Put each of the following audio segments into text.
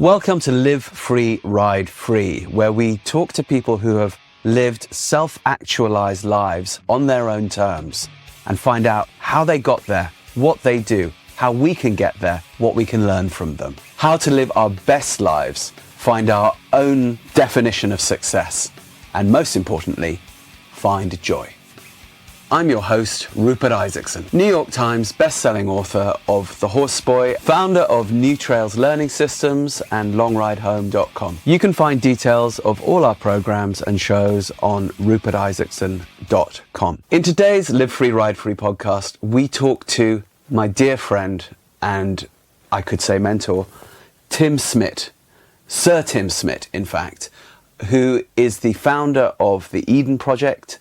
Welcome to Live Free, Ride Free, where we talk to people who have lived self-actualized lives on their own terms and find out how they got there, what they do, how we can get there, what we can learn from them, how to live our best lives, find our own definition of success, and most importantly, find joy. I'm your host, Rupert Isaacson, New York Times bestselling author of The Horse Boy, founder of New Trails Learning Systems and LongRideHome.com. You can find details of all our programs and shows on rupertisaacson.com. In today's Live Free, Ride Free podcast, we talk to my dear friend and I could say mentor, Tim Smit, Sir Tim Smit, in fact, who is the founder of the Eden Project,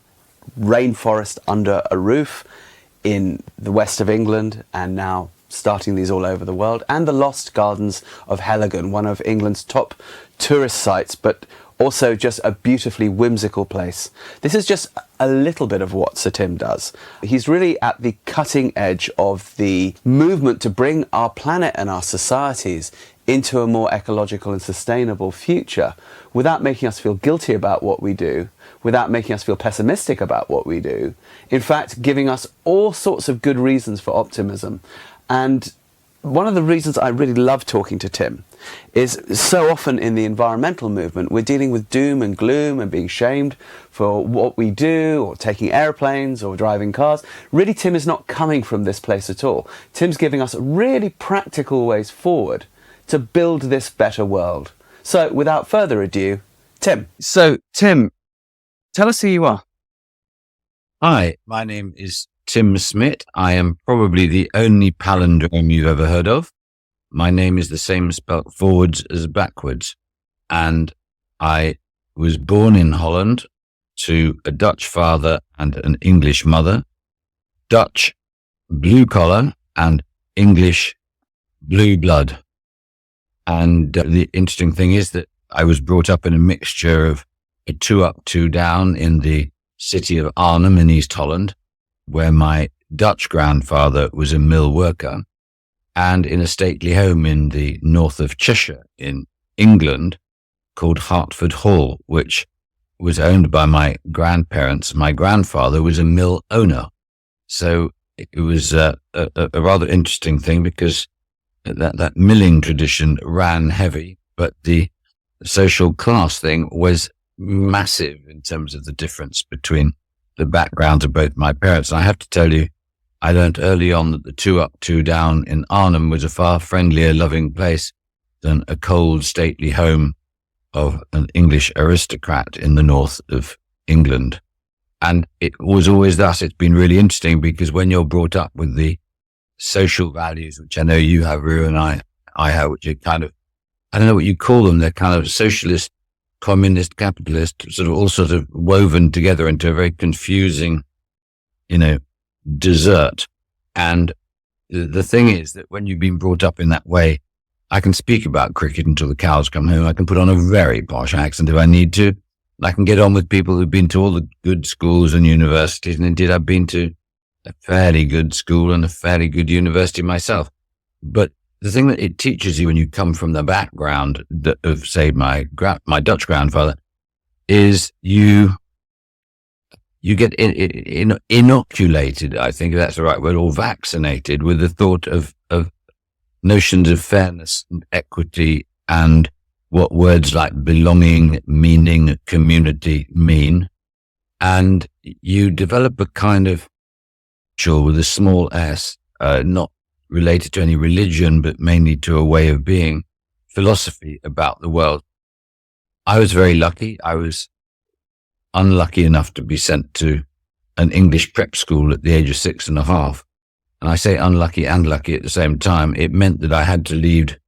Rainforest Under a Roof in the west of England, and now starting these all over the world, and the Lost Gardens of Heligan, one of England's top tourist sites, but also just a beautifully whimsical place. This is just a little bit of what Sir Tim does. He's really at the cutting edge of the movement to bring our planet and our societies into a more ecological and sustainable future without making us feel guilty about what we do, without making us feel pessimistic about what we do. In fact, giving us all sorts of good reasons for optimism. And one of the reasons I really love talking to Tim is so often in the environmental movement, we're dealing with doom and gloom and being shamed for what we do, or taking airplanes or driving cars. Really, Tim is not coming from this place at all. Tim's giving us really practical ways forward to build this better world. So without further ado, Tim. So, Tim, tell us who you are. Hi, my name is Tim Smit. I am probably the only palindrome you've ever heard of. My name is the same spelt forwards as backwards. And I was born in Holland to a Dutch father and an English mother. Dutch blue collar and English blue blood. And the interesting thing is that I was brought up in a mixture of a 2 up, 2 down in the city of Arnhem in East Holland, where my Dutch grandfather was a mill worker, and in a stately home in the north of Cheshire in England called Hertford Hall, which was owned by my grandparents. My grandfather was a mill owner. So it was a rather interesting thing because that milling tradition ran heavy, but the social class thing was massive in terms of the difference between the backgrounds of both my parents. And I have to tell you, I learned early on that the 2 up, 2 down in Arnhem was a far friendlier, loving place than a cold, stately home of an English aristocrat in the north of England. And it was always thus. It's been really interesting because when you're brought up with the social values, which I know you have, Rue, and I have, which are kind of, I don't know what you call them. They're kind of socialist, communist, capitalist, all sort of woven together into a very confusing, dessert. And the thing is that when you've been brought up in that way, I can speak about cricket until the cows come home. I can put on a very posh accent if I need to. I can get on with people who've been to all the good schools and universities. And indeed, I've been to a fairly good school and a fairly good university myself. But the thing that it teaches you when you come from the background of, say, my Dutch grandfather is you get inoculated, I think if that's the right word, or vaccinated with the thought of notions of fairness and equity and what words like belonging, meaning, community mean. And you develop a kind of, with a small s, not related to any religion, but mainly to a way of being, philosophy about the world. I was very lucky. I was unlucky enough to be sent to an English prep school at the age of 6.5. And I say unlucky and lucky at the same time. It meant that I had to lead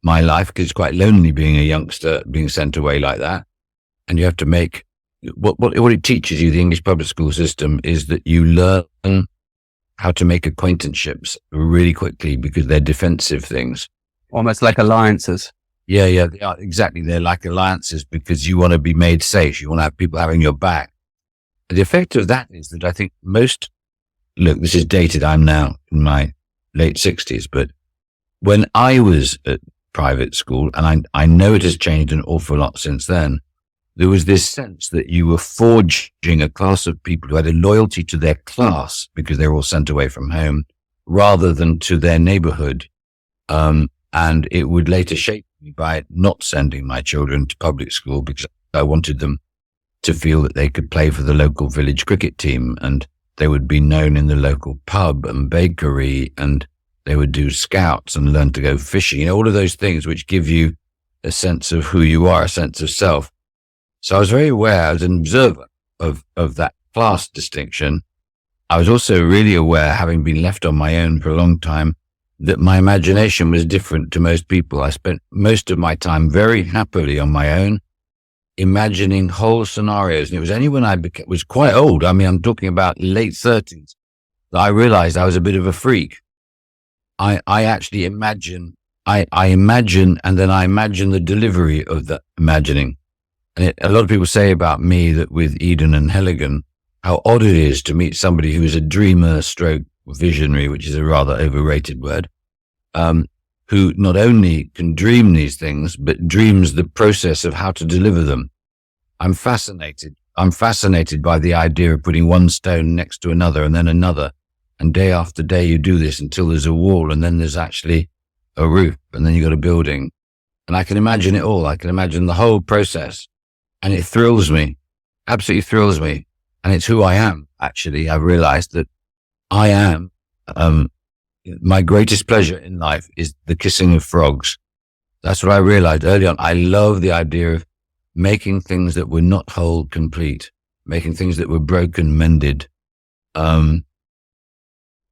my life because it's quite lonely being a youngster, being sent away like that. And you have to make, what it teaches you, the English public school system, is that you learn how to make acquaintanceships really quickly because they're defensive things. Almost like alliances. Yeah, they are, exactly. They're like alliances because you want to be made safe. You want to have people having your back. And the effect of that is that I think look, this is dated. I'm now in my late 60s, but when I was at private school, and I know it has changed an awful lot since then. There was this sense that you were forging a class of people who had a loyalty to their class because they were all sent away from home rather than to their neighborhood. And it would later shape me by not sending my children to public school because I wanted them to feel that they could play for the local village cricket team, and they would be known in the local pub and bakery, and they would do scouts and learn to go fishing, all of those things which give you a sense of who you are, a sense of self. So I was very aware, I was an observer of that class distinction. I was also really aware, having been left on my own for a long time, that my imagination was different to most people. I spent most of my time very happily on my own, imagining whole scenarios. And it was only when I was quite old, I mean, I'm talking about late 30s, that I realized I was a bit of a freak. I actually imagine, I imagine, and then I imagine the delivery of that imagining. And a lot of people say about me that with Eden and Heligan, how odd it is to meet somebody who is a dreamer stroke visionary, which is a rather overrated word, who not only can dream these things, but dreams the process of how to deliver them. I'm fascinated by the idea of putting one stone next to another and then another. And day after day, you do this until there's a wall, and then there's actually a roof, and then you got a building. And I can imagine it all. I can imagine the whole process. And it thrills me, absolutely thrills me. And it's who I am, actually. I've realized that I am, my greatest pleasure in life is the kissing of frogs. That's what I realized early on. I love the idea of making things that were not whole complete, making things that were broken mended,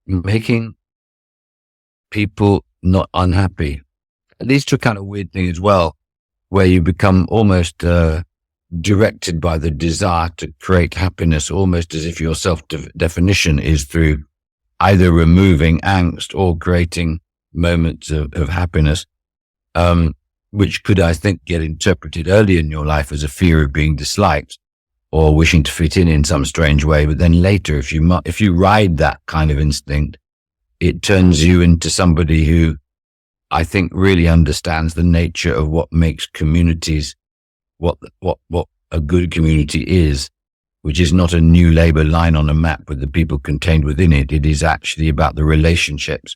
making people not unhappy. It leads to a kind of weird thing as well, where you become almost directed by the desire to create happiness, almost as if your self-definition is through either removing angst or creating moments of happiness, which could, I think, get interpreted early in your life as a fear of being disliked or wishing to fit in some strange way. But then later, if you ride that kind of instinct, it turns you into somebody who I think really understands the nature of what makes communities, what a good community is, which is not a new labor line on a map with the people contained within it. It is actually about the relationships.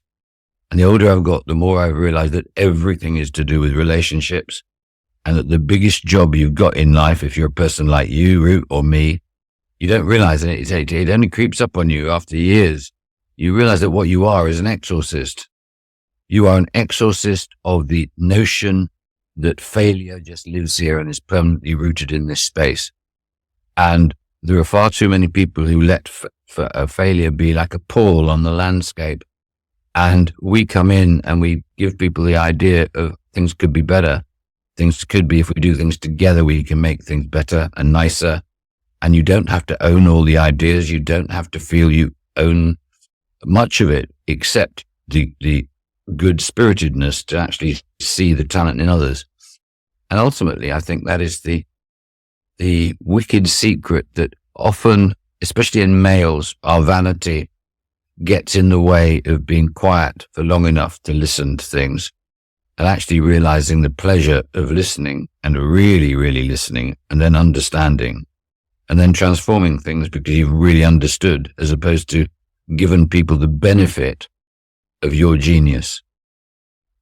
And the older I've got, the more I've realized that everything is to do with relationships, and that the biggest job you've got in life, if you're a person like you, Root, or me, you don't realize it. It only creeps up on you after years. You realize that what you are is an exorcist. You are an exorcist of the notion that failure just lives here and is permanently rooted in this space. And there are far too many people who let failure be like a pall on the landscape. And we come in and we give people the idea of things could be better. Things could be, if we do things together, we can make things better and nicer. And you don't have to own all the ideas. You don't have to feel you own much of it, except the good spiritedness to actually see the talent in others. And ultimately, I think that is the wicked secret that often, especially in males, our vanity gets in the way of being quiet for long enough to listen to things, and actually realizing the pleasure of listening and really, really listening, and then understanding, and then transforming things because you've really understood, as opposed to given people the benefit of your genius.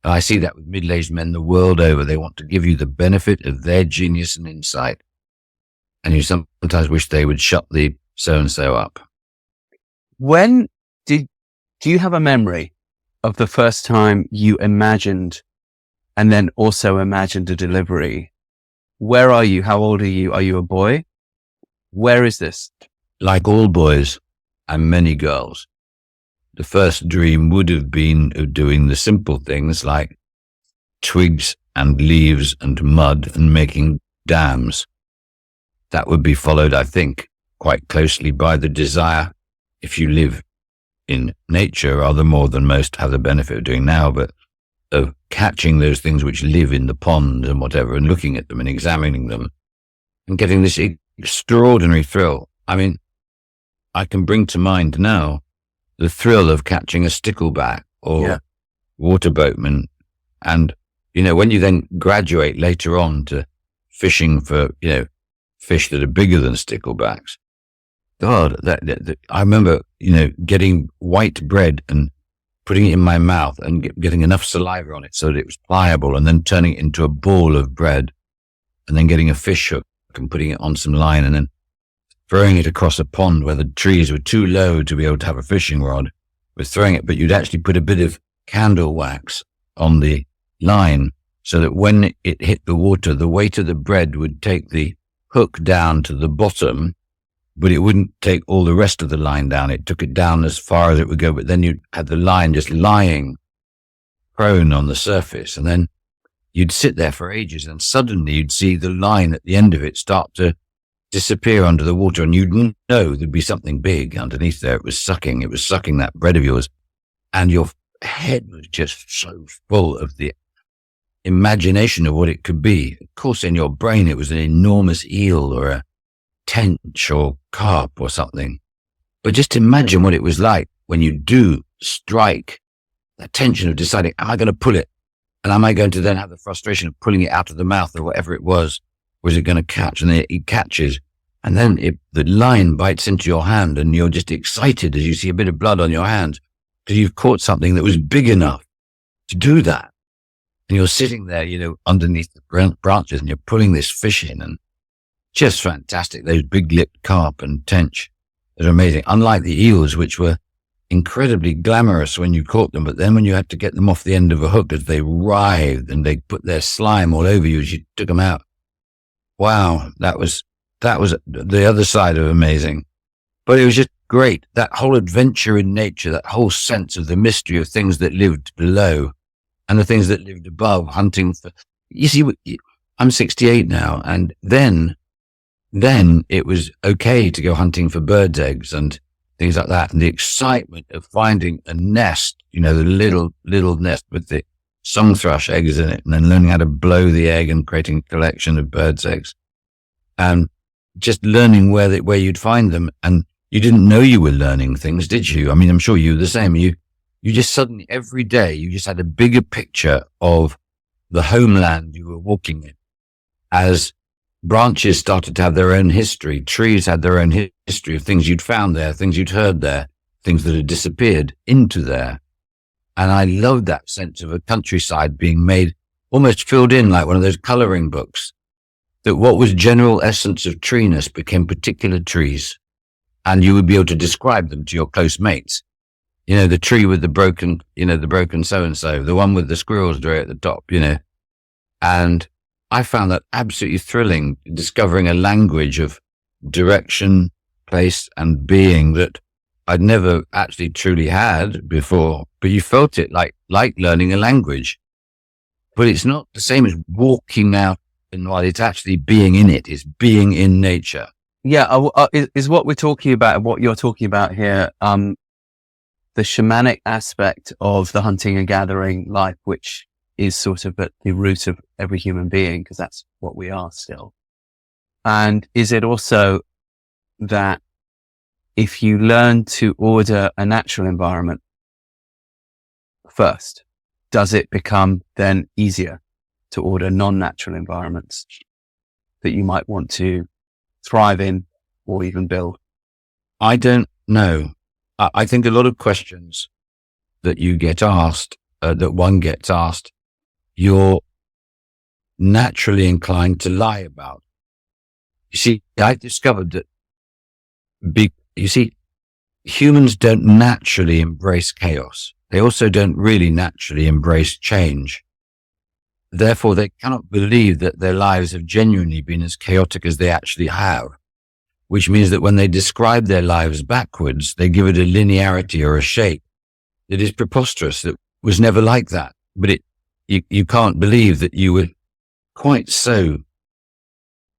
And I see that with middle-aged men the world over. They want to give you the benefit of their genius and insight. And you sometimes wish they would shut the so-and-so up. Do you have a memory of the first time you imagined and then also imagined a delivery? Where are you? How old are you? Are you a boy? Where is this? Like all boys and many girls, the first dream would have been of doing the simple things like twigs and leaves and mud and making dams. That would be followed, I think, quite closely by the desire, if you live in nature rather more than most have the benefit of doing now, but of catching those things which live in the pond and whatever, and looking at them and examining them and getting this extraordinary thrill. I mean, I can bring to mind now the thrill of catching a stickleback or water boatman and when you then graduate later on to fishing for, fish that are bigger than sticklebacks, God, I remember, getting white bread and putting it in my mouth and getting enough saliva on it so that it was pliable, and then turning it into a ball of bread, and then getting a fish hook and putting it on some line, and then throwing it across a pond where the trees were too low to be able to have a fishing rod. With throwing it, but you'd actually put a bit of candle wax on the line so that when it hit the water, the weight of the bread would take the hook down to the bottom, but it wouldn't take all the rest of the line down. It took it down as far as it would go, but then you'd have the line just lying prone on the surface, and then you'd sit there for ages, and suddenly you'd see the line at the end of it start to disappear under the water, and you'd know there'd be something big underneath there. It was sucking that bread of yours, and your head was just so full of the imagination of what it could be. Of course, in your brain, it was an enormous eel or a tench or carp or something. But just imagine what it was like when you do strike that tension of deciding, am I going to pull it? And am I going to then have the frustration of pulling it out of the mouth or whatever it was? Was it going to catch? And then it catches. And then the line bites into your hand, and you're just excited as you see a bit of blood on your hand because you've caught something that was big enough to do that. And you're sitting there, underneath the branches, and you're pulling this fish in, and just fantastic. Those big-lipped carp and tench, they're amazing. Unlike the eels, which were incredibly glamorous when you caught them, but then when you had to get them off the end of a hook as they writhed and they put their slime all over you as you took them out. Wow, that was the other side of amazing. But it was just great. That whole adventure in nature, that whole sense of the mystery of things that lived below and the things that lived above, hunting for, you see, I'm 68 now, and then it was okay to go hunting for birds' eggs and things like that. And the excitement of finding a nest, the little nest with the song thrush eggs in it, and then learning how to blow the egg and creating a collection of birds' eggs. And just learning where you'd find them. And you didn't know you were learning things, did you? I mean, I'm sure you were the same. You just suddenly, every day, you just had a bigger picture of the homeland you were walking in. As branches started to have their own history, trees had their own history of things you'd found there, things you'd heard there, things that had disappeared into there. And I loved that sense of a countryside being made, almost filled in like one of those coloring books, that what was general essence of treeness became particular trees, and you would be able to describe them to your close mates. The tree with the broken so-and-so, the one with the squirrels at the top, And I found that absolutely thrilling, discovering a language of direction, place, and being that I'd never actually truly had before. But you felt it like learning a language. But it's not the same as walking out in while it's actually being in it. It's being in nature. Yeah, is what we're talking about, what you're talking about here, the shamanic aspect of the hunting and gathering life, which is sort of at the root of every human being, because that's what we are still. And is it also that if you learn to order a natural environment first, does it become then easier to order non-natural environments that you might want to thrive in or even build? I don't know. I think a lot of questions that you get asked, that one gets asked, you're naturally inclined to lie about. You see, I discovered that, humans don't naturally embrace chaos. They also don't really naturally embrace change. Therefore, they cannot believe that their lives have genuinely been as chaotic as they actually have, which means that when they describe their lives backwards, they give it a linearity or a shape that is preposterous, that was never like that. But you can't believe that you were quite so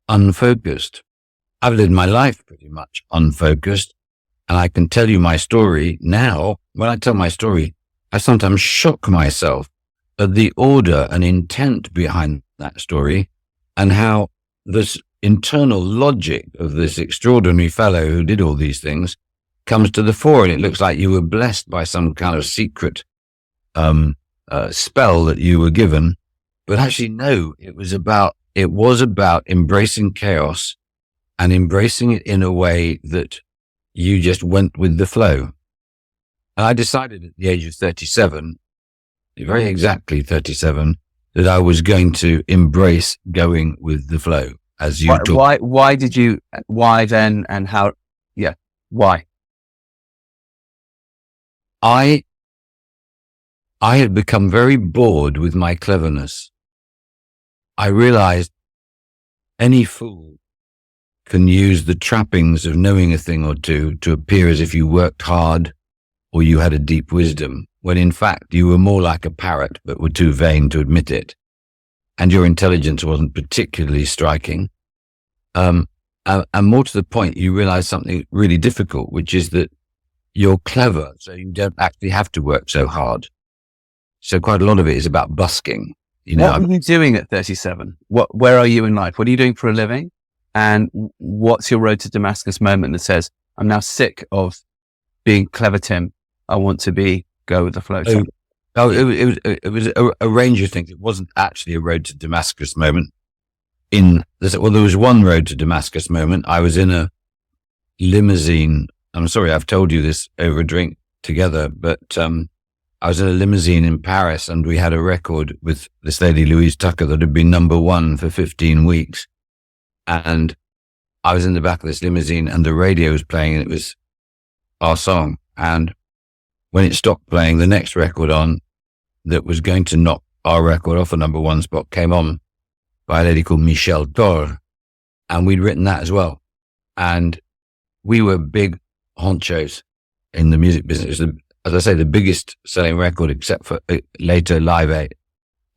unfocused. I've lived my life pretty much unfocused, and I can tell you my story now. When I tell my story, I sometimes shock myself at the order and intent behind that story, and how this internal logic of this extraordinary fellow who did all these things comes to the fore. And it looks like you were blessed by some kind of secret spell that you were given, But actually, no, it was about embracing chaos and embracing it in a way that you just went with the flow. And I decided at the age of 37, very exactly 37, that I was going to embrace going with the flow, as you talk. Why then, and how? Yeah, why? I had become very bored with my cleverness. I realized any fool can use the trappings of knowing a thing or two to appear as if you worked hard or you had a deep wisdom, when in fact you were more like a parrot but were too vain to admit it. And your intelligence wasn't particularly striking. And more to the point, you realize something really difficult, which is that you're clever, so you don't actually have to work so hard. So quite a lot of it is about busking. What were you doing at 37? Where are you in life? What are you doing for a living? And what's your road to Damascus moment that says, I'm now sick of being clever, Tim. I want to go with the flow. It was a range of things. It wasn't actually a road to Damascus moment. There was one road to Damascus moment. I was in a limousine. I'm sorry, I've told you this over a drink together, but I was in a limousine in Paris, and we had a record with this lady, Louise Tucker, that had been number one for 15 weeks. And I was in the back of this limousine, and the radio was playing, and it was our song. And when it stopped playing, the next record on that was going to knock our record off a number one spot came on by a lady called Michelle Thor. And we'd written that as well. And we were big honchos in the music business. It was, as I say, the biggest selling record, except for later Live 8,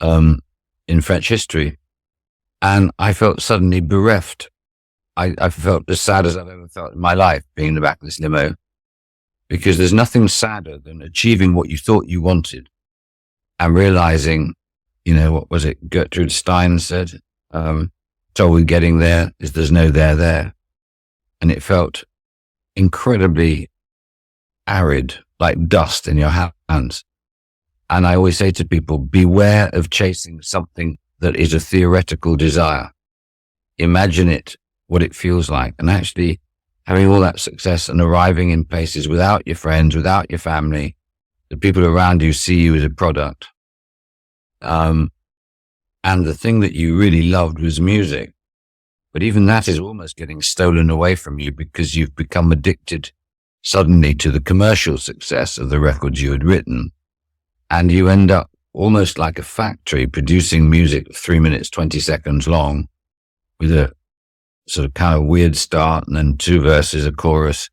in French history. And I felt suddenly bereft. I felt as sad as I've ever felt in my life, being in the back of this limo, because there's nothing sadder than achieving what you thought you wanted and realizing, what was it Gertrude Stein said? Trouble with getting there is there's no there. And it felt incredibly arid, like dust in your hands. And I always say to people, beware of chasing something that is a theoretical desire. Imagine it, what it feels like, and actually having all that success and arriving in places without your friends, without your family, the people around you see you as a product. And the thing that you really loved was music. But even that is almost getting stolen away from you because you've become addicted suddenly to the commercial success of the records you had written. And you end up almost like a factory producing music 3 minutes, 20 seconds long with a sort of kind of weird start and then 2 verses, a chorus,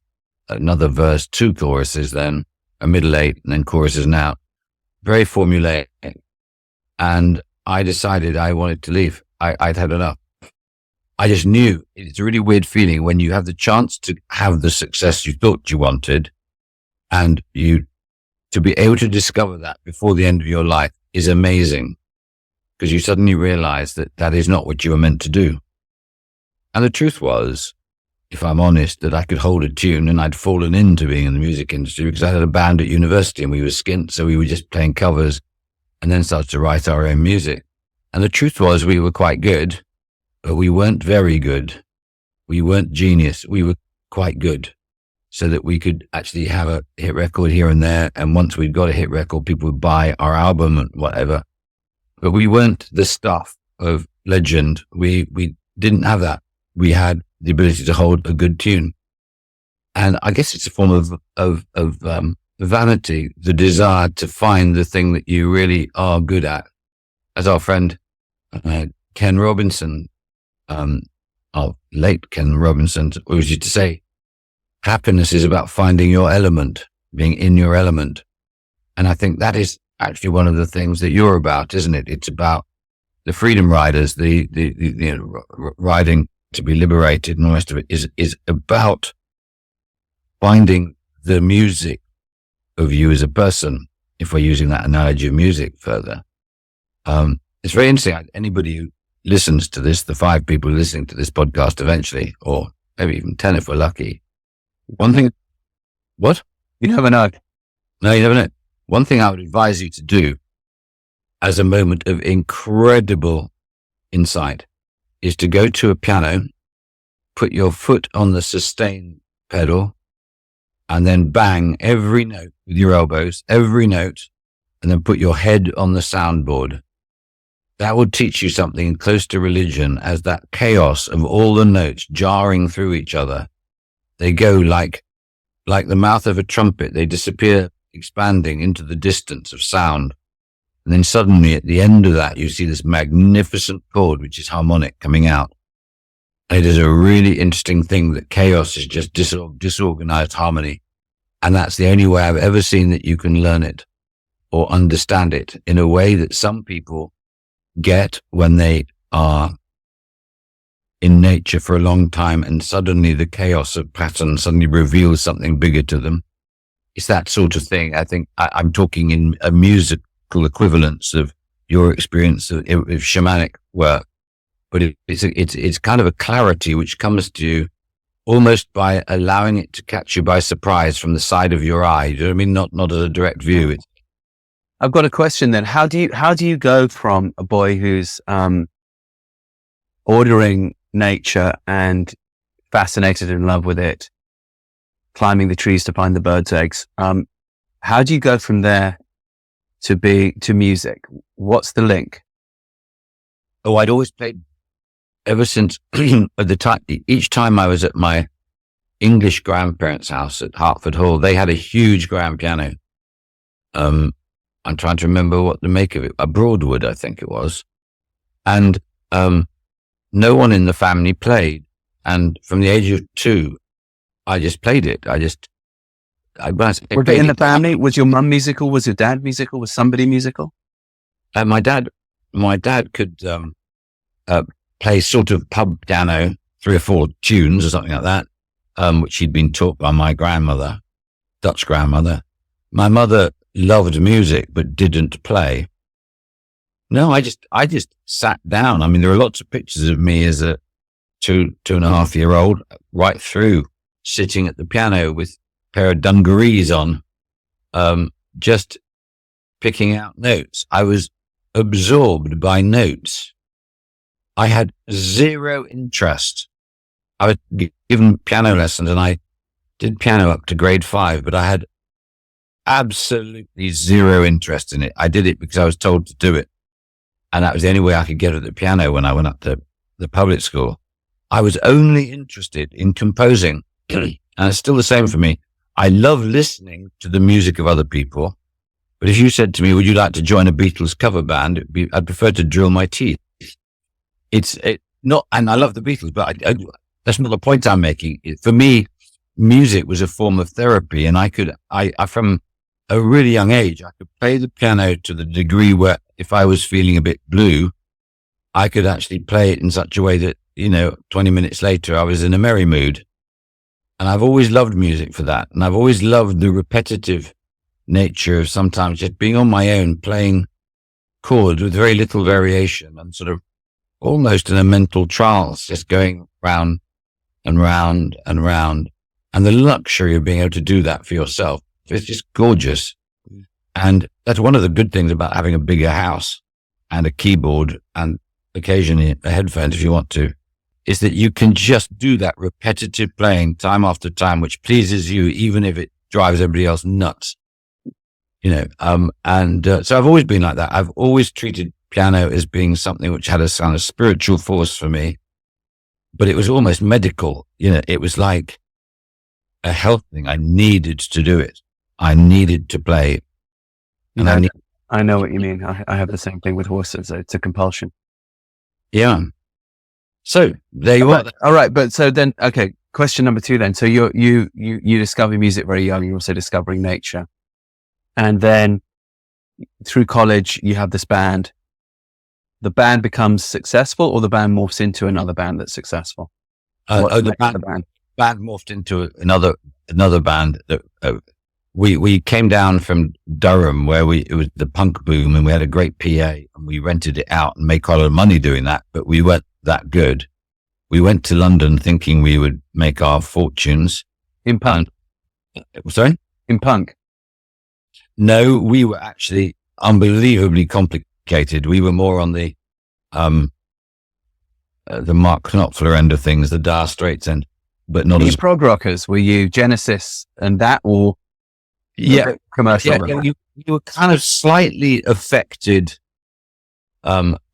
another verse, 2 choruses, then a middle 8 and then choruses and out. Very formulaic. And I decided I wanted to leave. I'd had enough. I just knew it's a really weird feeling when you have the chance to have the success you thought you wanted, and to be able to discover that before the end of your life is amazing, because you suddenly realize that that is not what you were meant to do. And the truth was, if I'm honest, that I could hold a tune, and I'd fallen into being in the music industry because I had a band at university and we were skint, so we were just playing covers and then started to write our own music. And the truth was we were quite good, but we weren't very good. We weren't genius. We were quite good, so that we could actually have a hit record here and there. And once we'd got a hit record, people would buy our album and whatever. But we weren't the stuff of legend. We didn't have that. We had the ability to hold a good tune. And I guess it's a form of vanity, the desire to find the thing that you really are good at. As our friend Ken Robinson, our late Ken Robinson, always used to say, happiness is about finding your element, being in your element. And I think that is actually one of the things that you're about, isn't it? It's about the freedom riders, the riding to be liberated, and the rest of it is about finding the music of you as a person, if we're using that analogy of music further. It's very interesting. Anybody who listens to this, the 5 people listening to this podcast eventually, or maybe even 10 if we're lucky. One thing, what? You never know. No, you never know. One thing I would advise you to do, as a moment of incredible insight is to go to a piano, put your foot on the sustain pedal, and then bang every note with your elbows, every note, and then put your head on the soundboard. That would teach you something close to religion, as that chaos of all the notes jarring through each other. They go like the mouth of a trumpet. They disappear, expanding into the distance of sound. And then suddenly at the end of that, you see this magnificent chord, which is harmonic, coming out. It is a really interesting thing that chaos is just disorganized harmony. And that's the only way I've ever seen that you can learn it or understand it in a way that some people get when they are in nature for a long time, and suddenly the chaos of pattern suddenly reveals something bigger to them. It's that sort of thing. I think I'm talking in a musical equivalence of your experience of shamanic work, but it's kind of a clarity which comes to you almost by allowing it to catch you by surprise from the side of your eye. Do you know what I mean? Not as a direct view. I've got a question then. How do you go from a boy who's ordering nature and fascinated in love with it, climbing the trees to find the birds' eggs? How do you go from there to music? What's the link? Oh, I'd always played ever since at the time. Each time I was at my English grandparents' house at Hertford Hall, they had a huge grand piano. I'm trying to remember what to make of it. A Broadwood, I think it was. And no one in the family played. And from the age of 2, I just played it. Was it in the family? Was your mum musical? Was your dad musical? Was somebody musical? My dad could play sort of pub piano, 3 or 4 tunes or something like that, which he'd been taught by my grandmother, Dutch grandmother. My mother loved music but didn't play. No, I just sat down. I mean, there are lots of pictures of me as a 2.5-year-old right through sitting at the piano with a pair of dungarees on, just picking out notes. I was absorbed by notes. I had zero interest. I was given piano lessons and I did piano up to grade 5, but I had absolutely zero interest in it. I did it because I was told to do it. And that was the only way I could get at the piano when I went up to the public school. I was only interested in composing. And it's still the same for me. I love listening to the music of other people. But if you said to me, would you like to join a Beatles cover band? I'd prefer to drill my teeth. It's not, and I love the Beatles, but that's not the point I'm making. For me, music was a form of therapy. And I from a really young age, I could play the piano to the degree where if I was feeling a bit blue, I could actually play it in such a way that, 20 minutes later, I was in a merry mood. And I've always loved music for that. And I've always loved the repetitive nature of sometimes just being on my own, playing chords with very little variation and sort of almost in a mental trance, just going round and round and round. And the luxury of being able to do that for yourself. It's just gorgeous. And that's one of the good things about having a bigger house and a keyboard and occasionally a headphone if you want to, is that you can just do that repetitive playing time after time, which pleases you, even if it drives everybody else nuts. So I've always been like that. I've always treated piano as being something which had a kind of spiritual force for me, but it was almost medical. It was like a health thing. I needed to do it. I needed to play. And I know what you mean. I have the same thing with horses. It's a compulsion. Yeah. So there you are. All right. But so then, okay. Question number 2 then. So you discover music very young. You're also discovering nature. And then through college, you have this band. The band becomes successful, or the band morphs into another band that's successful? The band morphed into another band that, we came down from Durham where it was the punk boom and we had a great PA and we rented it out and made quite a lot of money doing that, but we weren't that good. We went to London thinking we would make our fortunes. In punk? Sorry? In punk? No, we were actually unbelievably sophisticated. We were more on the Mark Knopfler end of things, the Dire Straits end, but not Were you as prog rockers? Were you Genesis and that, or yeah. commercial? Yeah, you were kind of slightly affected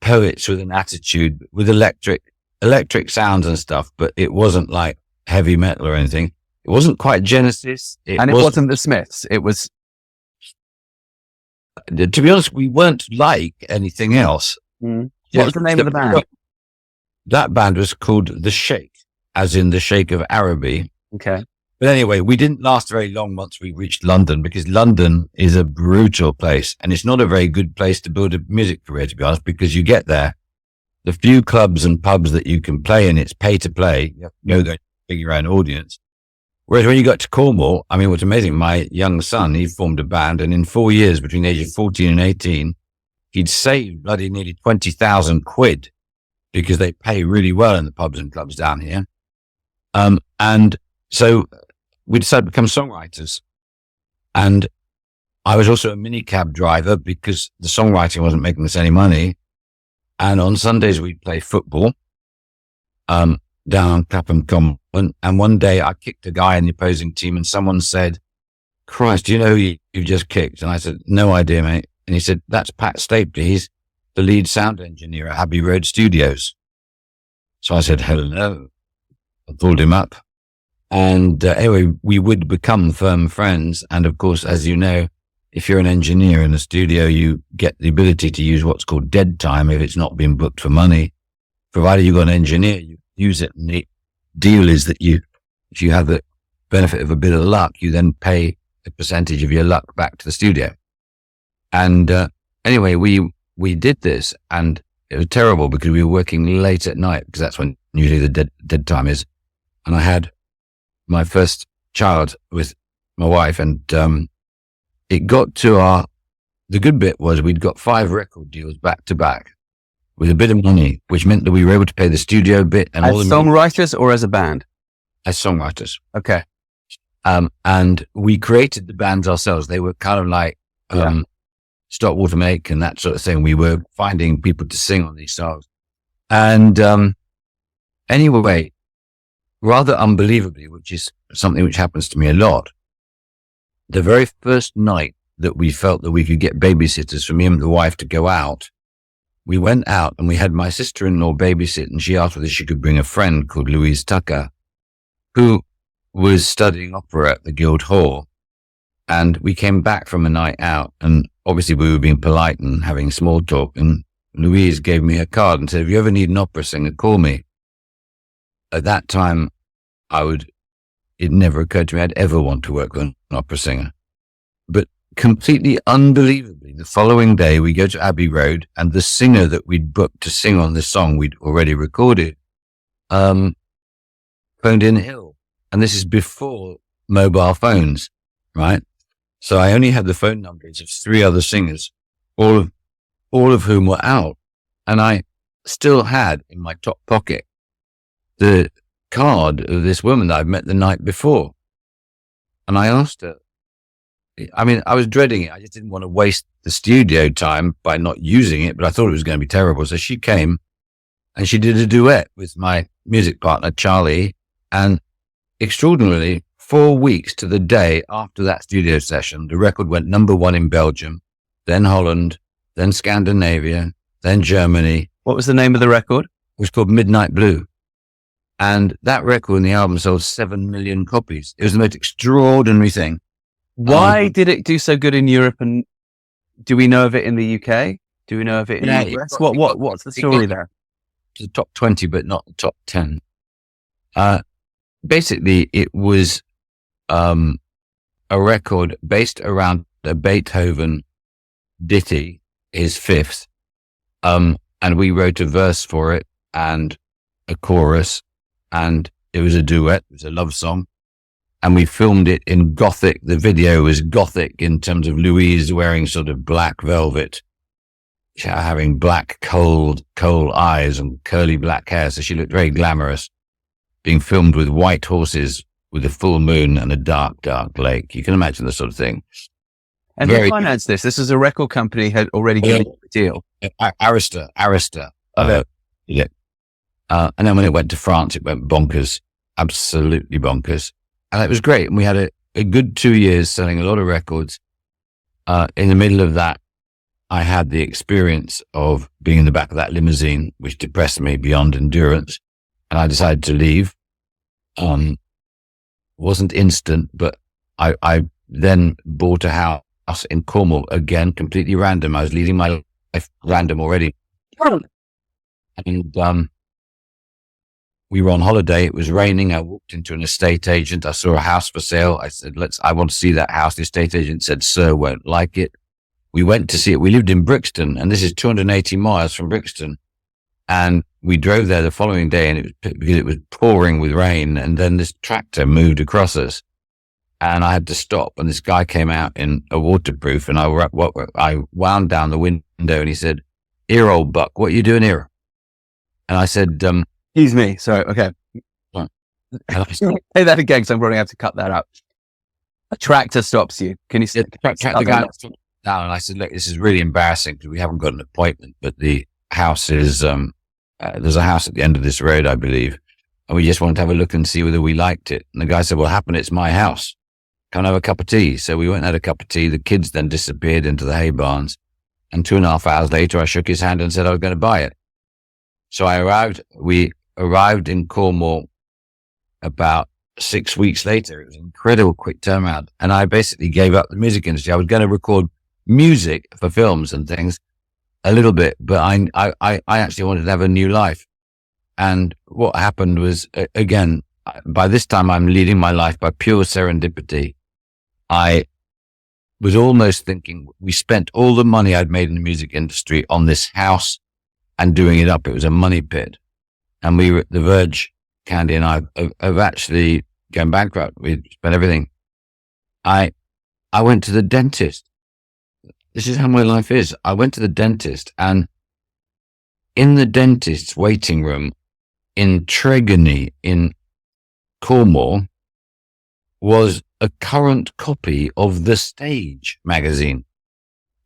poets with an attitude, with electric sounds and stuff, but it wasn't like heavy metal or anything. It wasn't quite Genesis. It wasn't the Smiths. It was. To be honest, we weren't like anything else. What was the name of the band? That band was called The Sheikh, as in the Sheikh of Araby. Okay. But anyway, we didn't last very long once we reached London, because London is a brutal place, and it's not a very good place to build a music career, to be honest, because you get there, the few clubs and pubs that you can play in, it's pay to play. You have to go there and figure your own audience. Whereas when you got to Cornwall, I mean, what's amazing, my young son, he formed a band, and in 4 years, between the age of 14 and 18, he'd saved bloody nearly 20,000 quid, because they pay really well in the pubs and clubs down here. And so we decided to become songwriters. And I was also a minicab driver, because the songwriting wasn't making us any money. And on Sundays we'd play football, down on Clapham Common. And one day I kicked a guy in the opposing team, and someone said, "Christ, do you know who you've just kicked?" And I said, "No idea, mate." And he said, "That's Pat Stapler. He's the lead sound engineer at Abbey Road Studios." So I said, "Hello." I pulled him up. And anyway, we would become firm friends. And of course, as you know, if you're an engineer in a studio, you get the ability to use what's called dead time if it's not been booked for money. Provided you've got an engineer, you use it. And the deal is that if you have the benefit of a bit of luck, you then pay a percentage of your luck back to the studio. And anyway, we did this, and it was terrible because we were working late at night, because that's when usually the dead time is. And I had my first child with my wife, and it got to the good bit was we'd got 5 record deals back to back with a bit of money, which meant that we were able to pay the studio bit and As all the songwriters or as a band? as songwriters. Okay. And we created the bands ourselves. They were kind of like Stop Water Make and that sort of thing. We were finding people to sing on these songs. And anyway, rather unbelievably, which is something which happens to me a lot, the very first night that we felt that we could get babysitters for me and the wife to go out, we went out and we had my sister-in-law babysit, and she asked whether she could bring a friend called Louise Tucker, who was studying opera at the Guildhall. And we came back from a night out, and obviously we were being polite and having small talk, and Louise gave me her card and said, "If you ever need an opera singer, call me." At that time, it never occurred to me I'd ever want to work with an opera singer. But completely unbelievably, the following day we go to Abbey Road, and the singer that we'd booked to sing on this song we'd already recorded, phoned in ill. And this is before mobile phones, right? So I only had the phone numbers of 3 other singers, all of whom were out. And I still had in my top pocket the card of this woman that I'd met the night before. And I asked her, I mean, I was dreading it. I just didn't want to waste the studio time by not using it, but I thought it was going to be terrible. So she came and she did a duet with my music partner, Charlie. And extraordinarily, 4 weeks to the day after that studio session, the record went #1 in Belgium, then Holland, then Scandinavia, then Germany. What was the name of the record? It was called Midnight Blue. And that record and the album sold 7 million copies. It was the most extraordinary thing. Why did it do so good in Europe? And do we know of it in the UK? Do we know of it in the US? What's the story there? To the top 20, but not the top 10. Basically, it was a record based around a Beethoven ditty, his 5th. And we wrote a verse for it and a chorus, and it was a duet. It was a love song. And we filmed it in Gothic. The video was Gothic in terms of Louise wearing sort of black velvet, having black coal eyes and curly black hair. So she looked very glamorous, being filmed with white horses with a full moon and a dark, dark lake. You can imagine the sort of thing. And who financed this? This is a record company had already given deal. Arista. Okay. Yeah. And then when it went to France, it went bonkers, absolutely bonkers. And it was great. And we had a good 2 years selling a lot of records. In the middle of that, I had the experience of being in the back of that limousine, which depressed me beyond endurance. And I decided to leave. Wasn't instant, but I then bought a house in Cornwall, again, completely random. I was leading my life random already. And we were on holiday. It was raining. I walked into an estate agent. I saw a house for sale. I said, I want to see that house. The estate agent said, "Sir, won't like it." We went to see it. We lived in Brixton, and this is 280 miles from Brixton. And we drove there the following day, and because it was pouring with rain, and then this tractor moved across us, and I had to stop. And this guy came out in a waterproof, and I wound down the window, and he said, "Here, old buck, what are you doing here?" And I said, Excuse me. Sorry. Okay. and I said, Say that again, because I'm probably going to have to cut that out. A tractor stops you. Can you the guy down, and I said, "Look, this is really embarrassing because we haven't got an appointment, but the house is, there's a house at the end of this road, I believe, and we just wanted to have a look and see whether we liked it." And the guy said, "Well, happen, it's my house. Come and have a cup of tea." So we went and had a cup of tea. The kids then disappeared into the hay barns. And 2.5 hours later, I shook his hand and said I was going to buy it. So we arrived in Cornwall about 6 weeks later. It was an incredible quick turnaround. And I basically gave up the music industry. I was going to record music for films and things a little bit, but I actually wanted to have a new life. And what happened was, again, by this time I'm leading my life by pure serendipity. I was almost thinking, we spent all the money I'd made in the music industry on this house and doing it up. It was a money pit. And we were at the verge, Candy and I, of actually going bankrupt. We spent everything. I went to the dentist. This is how my life is. I went to the dentist, and in the dentist's waiting room in Tregony in Cornwall was a current copy of The Stage magazine.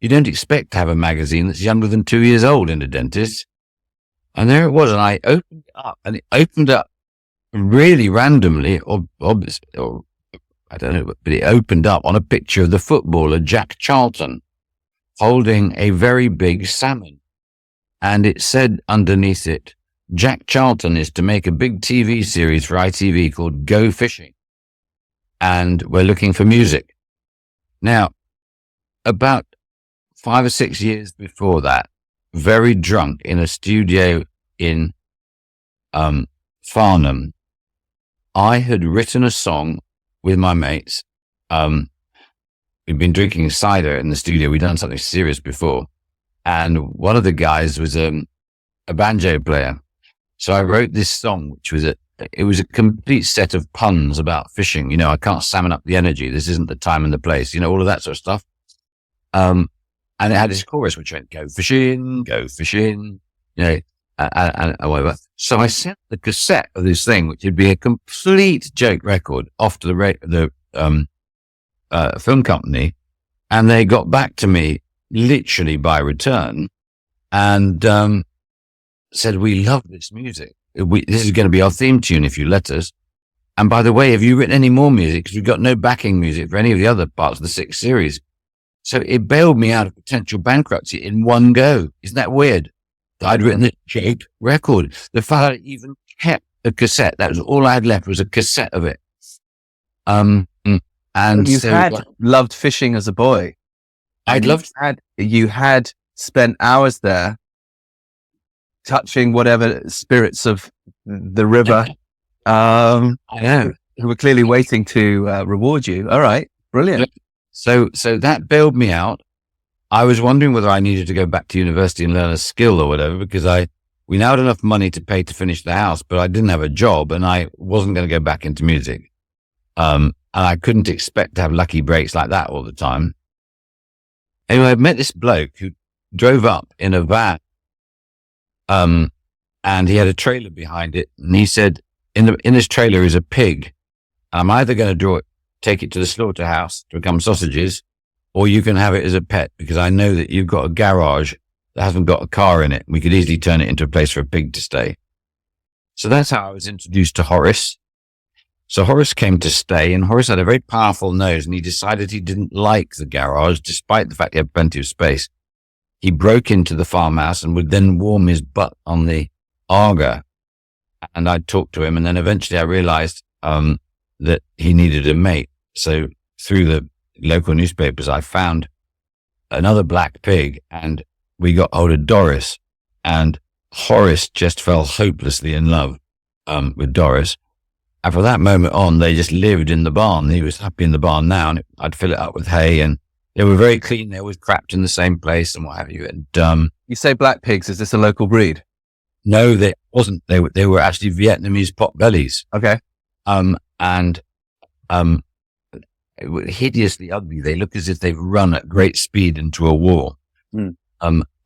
You don't expect to have a magazine that's younger than 2 years old in a dentist. And there it was, and I opened it up, and it opened up really randomly, or I don't know, but it opened up on a picture of the footballer Jack Charlton holding a very big salmon. And it said underneath it, Jack Charlton is to make a big TV series for ITV called Go Fishing. And we're looking for music. Now, about 5 or 6 years before that, very drunk in a studio in Farnham, I had written a song with my mates. We'd been drinking cider in the studio. We'd done something serious before. And one of the guys was a banjo player. So I wrote this song, which was it was a complete set of puns about fishing. You know, I can't salmon up the energy. This isn't the time and the place. You know, all of that sort of stuff. And it had this chorus which went, go fishing, you know, and whatever. So I sent the cassette of this thing, which would be a complete joke record, off to the film company. And they got back to me literally by return and said, "We love this music. This is going to be our theme tune if you let us. And by the way, have you written any more music? Because we've got no backing music for any of the other parts of the 6 series." So it bailed me out of potential bankruptcy in one go. Isn't that weird? I'd written this joke record. The fellow even kept a cassette. That was all I had left, was a cassette of it. And you so had loved fishing as a boy. You had spent hours there touching whatever spirits of the river. I know. Who were clearly waiting to reward you. All right. Brilliant. So that bailed me out. I was wondering whether I needed to go back to university and learn a skill or whatever, because we now had enough money to pay to finish the house, but I didn't have a job and I wasn't going to go back into music. And I couldn't expect to have lucky breaks like that all the time. Anyway, I met this bloke who drove up in a van. And he had a trailer behind it. And he said, in this trailer is a pig. I'm either going to take it to the slaughterhouse to become sausages, or you can have it as a pet, because I know that you've got a garage that hasn't got a car in it. We could easily turn it into a place for a pig to stay. So that's how I was introduced to Horace. So Horace came to stay, and Horace had a very powerful nose, and he decided he didn't like the garage, despite the fact he had plenty of space. He broke into the farmhouse and would then warm his butt on the Arga. And I talked to him, and then eventually I realized that he needed a mate. So through the local newspapers, I found another black pig, and we got hold of Doris, and Horace just fell hopelessly in love with Doris. And from that moment on, they just lived in the barn. He was happy in the barn now, and I'd fill it up with hay, and they were very clean. They always crapped in the same place and what have you. And You say black pigs. Is this a local breed? no, they wasn't. They were actually Vietnamese potbellies. Okay. It were hideously ugly. They look as if they've run at great speed into a wall.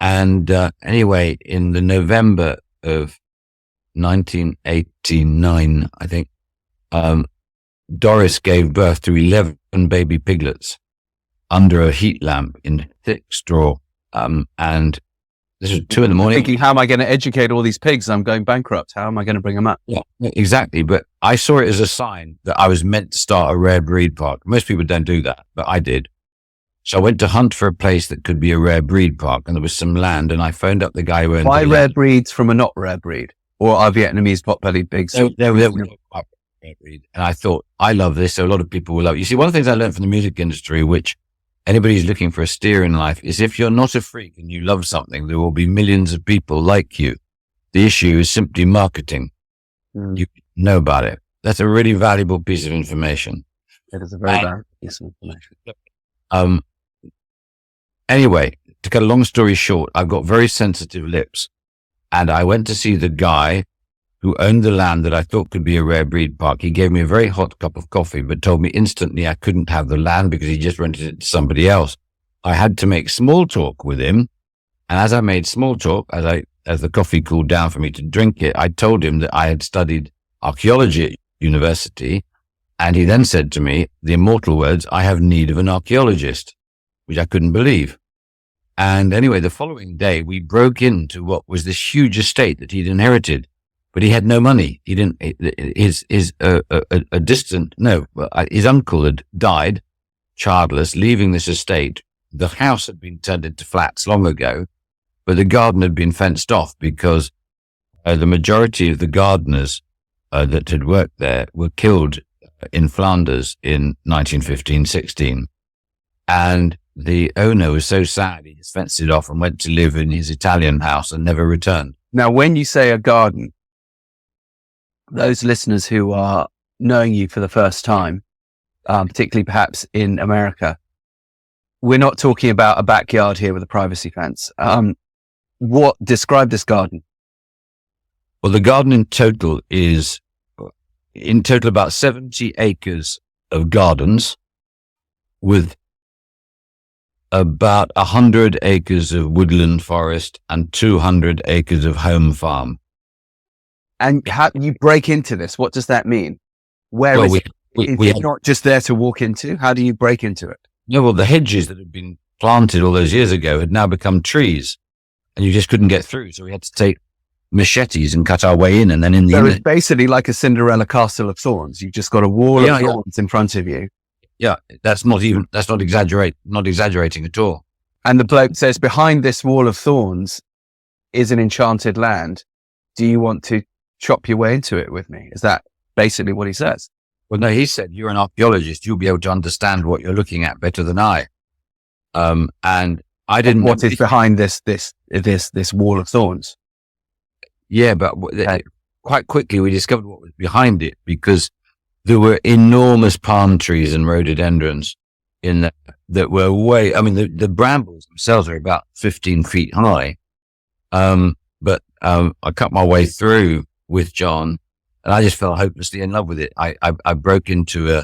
Anyway, in the November of 1989, I think, Doris gave birth to 11 baby piglets under a heat lamp in thick straw. And this was 2 a.m. Thinking, how am I going to educate all these pigs? I'm going bankrupt. How am I going to bring them up? Yeah, exactly. But I saw it as a sign that I was meant to start a rare breed park. Most people don't do that, but I did. So I went to hunt for a place that could be a rare breed park, and there was some land, and I phoned up the guy who owned Why the rare land. breeds from a not rare breed? Or are Vietnamese pot-bellied pigs? They were rare breed. And I thought, I love this, so a lot of people will love it. You see, one of the things I learned from the music industry, which anybody who's looking for a steer in life, is if you're not a freak and you love something, there will be millions of people like you. The issue is simply marketing. You know about it. That's a really valuable piece of information. It is a very valuable piece of information. Anyway, to cut a long story short, I've got very sensitive lips, and I went to see the guy who owned the land that I thought could be a rare breed park. He gave me a very hot cup of coffee, but told me instantly I couldn't have the land because he just rented it to somebody else. I had to make small talk with him. And as I made small talk, as the coffee cooled down for me to drink it, I told him that I had studied archaeology at university. And he then said to me, the immortal words, "I have need of an archaeologist," which I couldn't believe. And anyway, the following day, we broke into what was this huge estate that he'd inherited. But he had no money. He didn't. His uncle had died, childless, leaving this estate. The house had been turned into flats long ago, but the garden had been fenced off because the majority of the gardeners that had worked there were killed in Flanders in 1915-16, and the owner was so sad he just fenced it off and went to live in his Italian house and never returned. Now, when you say a garden, those listeners who are knowing you for the first time, particularly perhaps in America, we're not talking about a backyard here with a privacy fence. Describe this garden? Well, the garden in total is about 70 acres of gardens with about 100 acres of woodland forest and 200 acres of home farm. And how you break into this? What does that mean? Where is it? Is it not just there to walk into? How do you break into it? No, well, the hedges that had been planted all those years ago had now become trees, and you just couldn't get through. So we had to take machetes and cut our way in, and then it's basically like a Cinderella castle of thorns. You've just got a wall of thorns in front of you. Yeah, that's not exaggerating at all. And the bloke says, behind this wall of thorns is an enchanted land. Do you want to chop your way into it with me? Is that basically what he says? Well, no, he said, you're an archaeologist. You'll be able to understand what you're looking at better than I. And I didn't. What is behind this wall of thorns? Yeah, but quite quickly we discovered what was behind it, because there were enormous palm trees and rhododendrons in that were the brambles themselves are about 15 feet high. But I cut my way through with John, and I just fell hopelessly in love with it. I broke into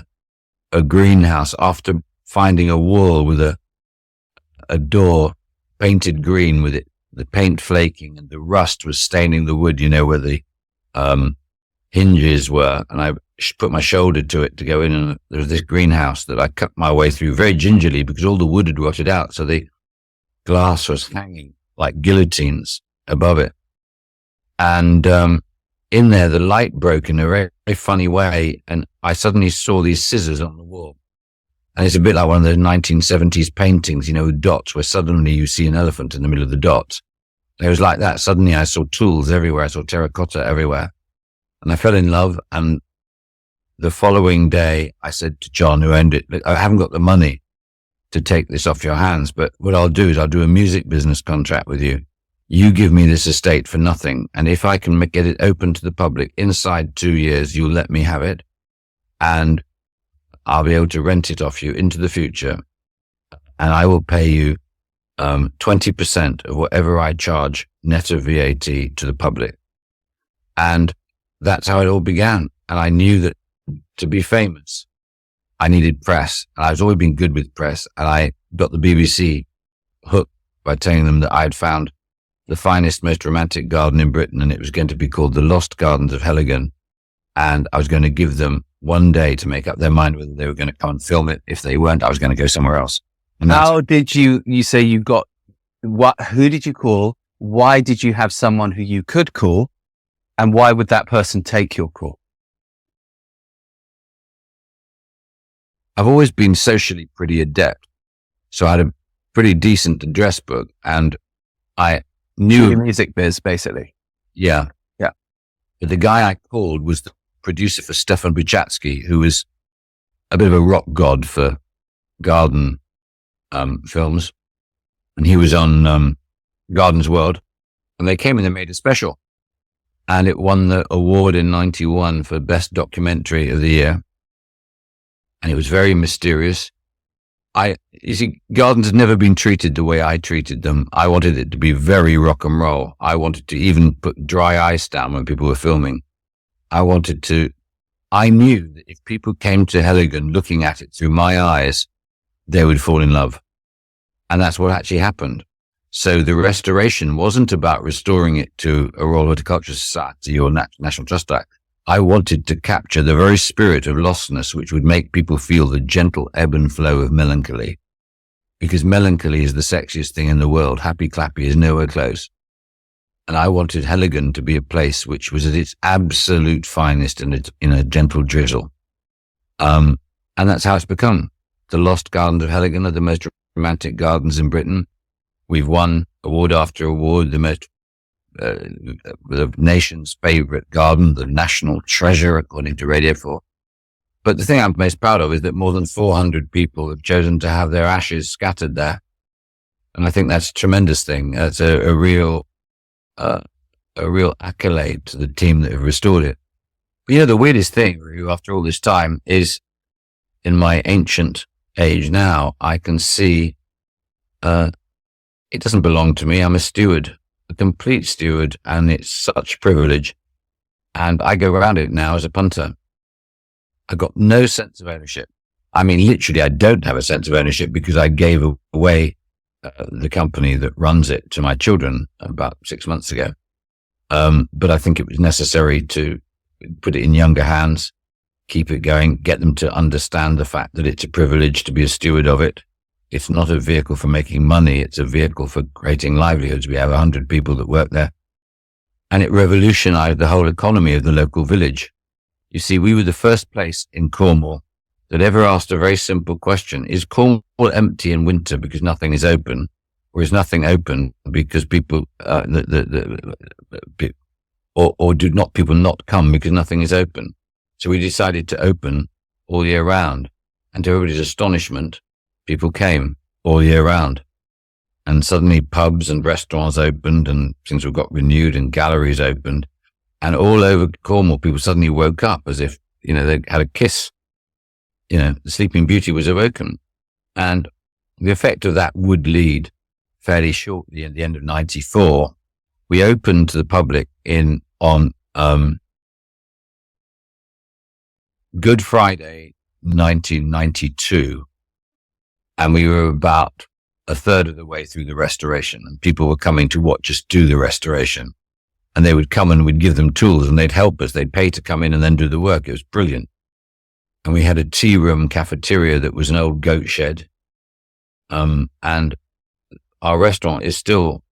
a greenhouse after finding a wall with a door painted green, with the paint flaking and the rust was staining the wood, where the hinges were. And I put my shoulder to it to go in, and there was this greenhouse that I cut my way through very gingerly because all the wood had rotted out. So the glass was hanging like guillotines above it. And in there, the light broke in a very, very funny way, and I suddenly saw these scissors on the wall. And it's a bit like one of those 1970s paintings, with dots, where suddenly you see an elephant in the middle of the dots. It was like that. Suddenly I saw tools everywhere. I saw terracotta everywhere. And I fell in love. And the following day, I said to John, who owned it, "Look, I haven't got the money to take this off your hands, but what I'll do is I'll do a music business contract with you. You give me this estate for nothing. And if I can get it open to the public inside 2 years, you'll let me have it. And I'll be able to rent it off you into the future. And I will pay you 20% of whatever I charge net of VAT to the public." And that's how it all began. And I knew that to be famous, I needed press. And I've always been good with press. And I got the BBC hooked by telling them that I had found the finest, most romantic garden in Britain, and it was going to be called the Lost Gardens of Heligan. And I was going to give them one day to make up their mind whether they were going to come and film it. If they weren't, I was going to go somewhere else. And how did you say you got, who did you call? Why did you have someone who you could call? And why would that person take your call? I've always been socially pretty adept. So I had a pretty decent address book, and I knew music biz, basically. Yeah. Yeah. But the guy I called was the producer for Stefan Buchatsky, who was a bit of a rock god for garden films. And he was on Garden's World, and they came and they made a special. And it won the award in 91 for Best Documentary of the Year. And it was very mysterious. You see, gardens had never been treated the way I treated them. I wanted it to be very rock and roll. I wanted to even put dry ice down when people were filming. I knew that if people came to Heligan looking at it through my eyes, they would fall in love. And that's what actually happened. So the restoration wasn't about restoring it to a Royal Horticultural Society or National Trust Act. I wanted to capture the very spirit of lostness, which would make people feel the gentle ebb and flow of melancholy. Because melancholy is the sexiest thing in the world. Happy clappy is nowhere close. And I wanted Heligan to be a place which was at its absolute finest in a gentle drizzle. And that's how it's become. The Lost Gardens of Heligan are the most romantic gardens in Britain. We've won award after award, the nation's favourite garden, the national treasure, according to Radio 4. But the thing I'm most proud of is that more than 400 people have chosen to have their ashes scattered there. And I think that's a tremendous thing. That's a real accolade to the team that have restored it. But the weirdest thing, after all this time, is in my ancient age now, I can see it doesn't belong to me. I'm a steward, a complete steward, and it's such privilege. And I go around it now as a punter. I've got no sense of ownership. I mean, literally, I don't have a sense of ownership because I gave away the company that runs it to my children about 6 months ago. But I think it was necessary to put it in younger hands, keep it going, get them to understand the fact that it's a privilege to be a steward of it. It's not a vehicle for making money. It's a vehicle for creating livelihoods. We have 100 people that work there. And it revolutionized the whole economy of the local village. You see, we were the first place in Cornwall that ever asked a very simple question. Is Cornwall empty in winter because nothing is open? Or is nothing open because people, or do not people not come because nothing is open? So we decided to open all year round. And to everybody's astonishment, people came all year round. And suddenly pubs and restaurants opened and things got renewed and galleries opened. And all over Cornwall, people suddenly woke up as if, they had a kiss. The Sleeping Beauty was awoken. And the effect of that would lead fairly shortly at the end of 94. We opened to the public on Good Friday, 1992. And we were about a third of the way through the restoration, and people were coming to watch us do the restoration. And they would come and we'd give them tools and they'd help us. They'd pay to come in and then do the work. It was brilliant. And we had a tea room cafeteria that was an old goat shed. And our restaurant is still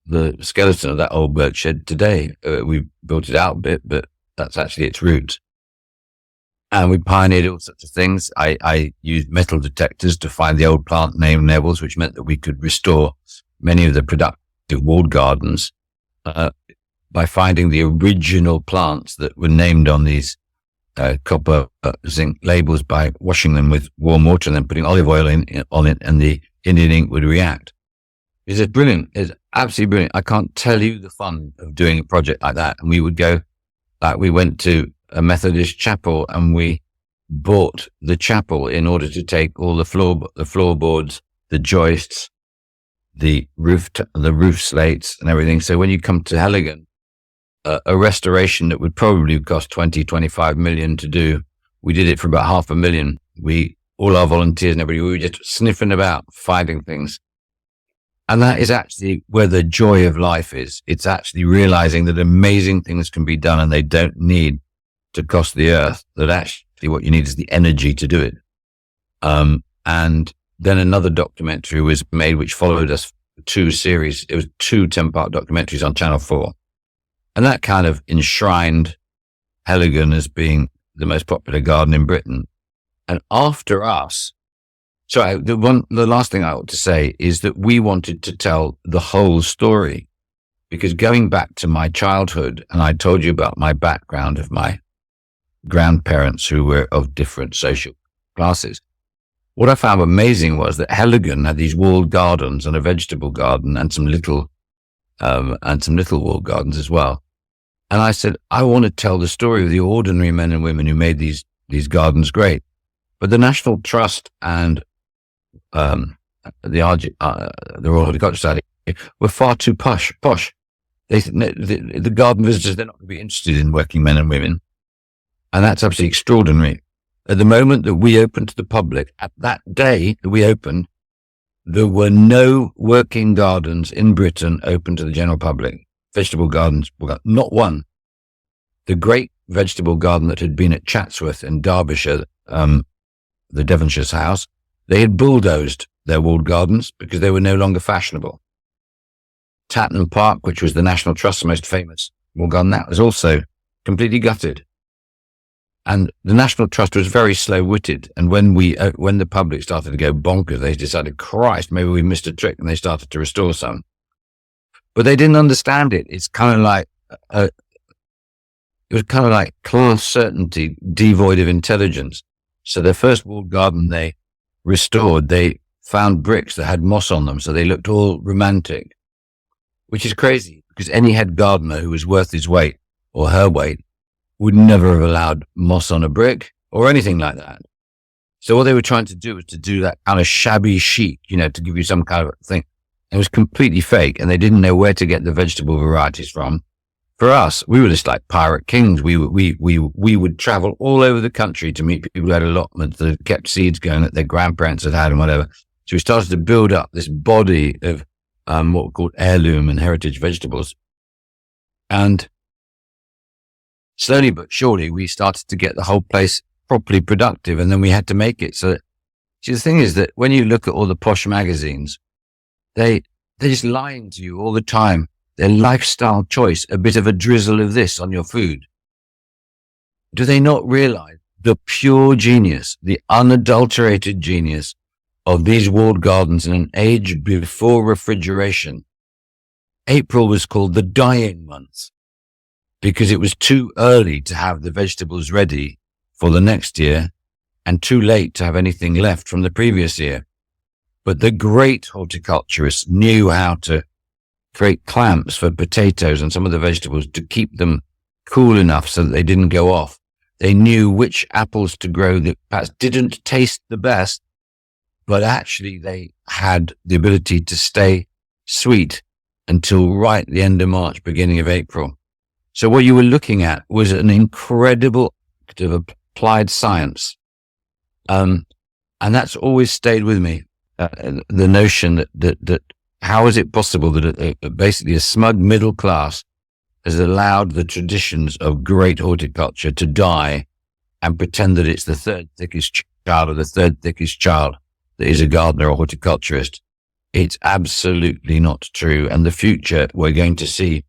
the skeleton of that old birch shed today. We built it out a bit, but that's actually its roots. And we pioneered all sorts of things. I used metal detectors to find the old plant name levels, which meant that we could restore many of the productive walled gardens by finding the original plants that were named on these copper zinc labels by washing them with warm water and then putting olive oil on it, and the Indian ink would react. It's brilliant. It's absolutely brilliant. I can't tell you the fun of doing a project like that. And we would go, we went to a Methodist chapel and we bought the chapel in order to take all the floorboards, the joists, the roof slates and everything. So when you come to Heligan, a restoration that would probably cost 20-25 million to do, we did it for about $500,000. All our volunteers and everybody, we were just sniffing about, finding things. And that is actually where the joy of life is. It's actually realizing that amazing things can be done and they don't need to cost the earth, that actually what you need is the energy to do it. And then another documentary was made, which followed us for 2 series. It was 2 10-part documentaries on Channel 4. And that kind of enshrined Heligan as being the most popular garden in Britain. And after us, the last thing I ought to say is that we wanted to tell the whole story, because going back to my childhood, and I told you about my background of my grandparents who were of different social classes. What I found amazing was that Heligan had these walled gardens and a vegetable garden and some little walled gardens as well. And I said, I want to tell the story of the ordinary men and women who made these gardens great. But the National Trust and the Royal Horticultural Society were far too posh. The garden visitors, they're not going to be interested in working men and women. And that's absolutely extraordinary. At the moment that we opened to the public, at that day that we opened, there were no working gardens in Britain open to the general public. Vegetable gardens, not one. The great vegetable garden that had been at Chatsworth in Derbyshire, the Devonshire's house, they had bulldozed their walled gardens because they were no longer fashionable. Tatton Park, which was the National Trust's most famous walled garden, that was also completely gutted. And the National Trust was very slow-witted. And when the public started to go bonkers, they decided, Christ, maybe we missed a trick, and they started to restore some. But they didn't understand it. It's kind of like it was kind of like class certainty devoid of intelligence. So their first walled garden they restored, they found bricks that had moss on them, so they looked all romantic, which is crazy because any head gardener who was worth his weight or her weight would never have allowed moss on a brick or anything like that. So what they were trying to do was to do that kind of shabby chic, to give you some kind of thing. It was completely fake, and they didn't know where to get the vegetable varieties from. For us, we were just like pirate kings. We would travel all over the country to meet people who had allotments that had kept seeds going that their grandparents had had and whatever. So we started to build up this body of what were called heirloom and heritage vegetables. And slowly but surely, we started to get the whole place properly productive, and then we had to make it. So see, the thing is that when you look at all the posh magazines, they're just lying to you all the time. Their lifestyle choice, a bit of a drizzle of this on your food. Do they not realize the pure genius, the unadulterated genius of these walled gardens in an age before refrigeration? April was called the dying month because it was too early to have the vegetables ready for the next year and too late to have anything left from the previous year. But the great horticulturists knew how to create clamps for potatoes and some of the vegetables to keep them cool enough so that they didn't go off. They knew which apples to grow that perhaps didn't taste the best, but actually they had the ability to stay sweet until right at the end of March, beginning of April. So what you were looking at was an incredible act of applied science. And that's always stayed with me. The notion that how is it possible that basically a smug middle class has allowed the traditions of great horticulture to die and pretend that it's the third thickest child or the third thickest child that is a gardener or horticulturist. It's absolutely not true. And the future we're going to see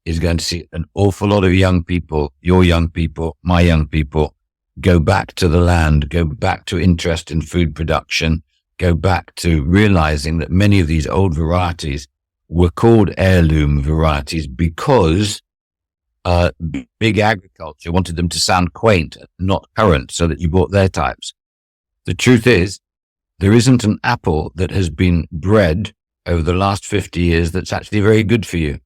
is going to see an awful lot of young people, your young people, my young people, go back to the land, go back to interest in food production, go back to realizing that many of these old varieties were called heirloom varieties because big agriculture wanted them to sound quaint, not current, so that you bought their types. The truth is, there isn't an apple that has been bred over the last 50 years that's actually very good for you.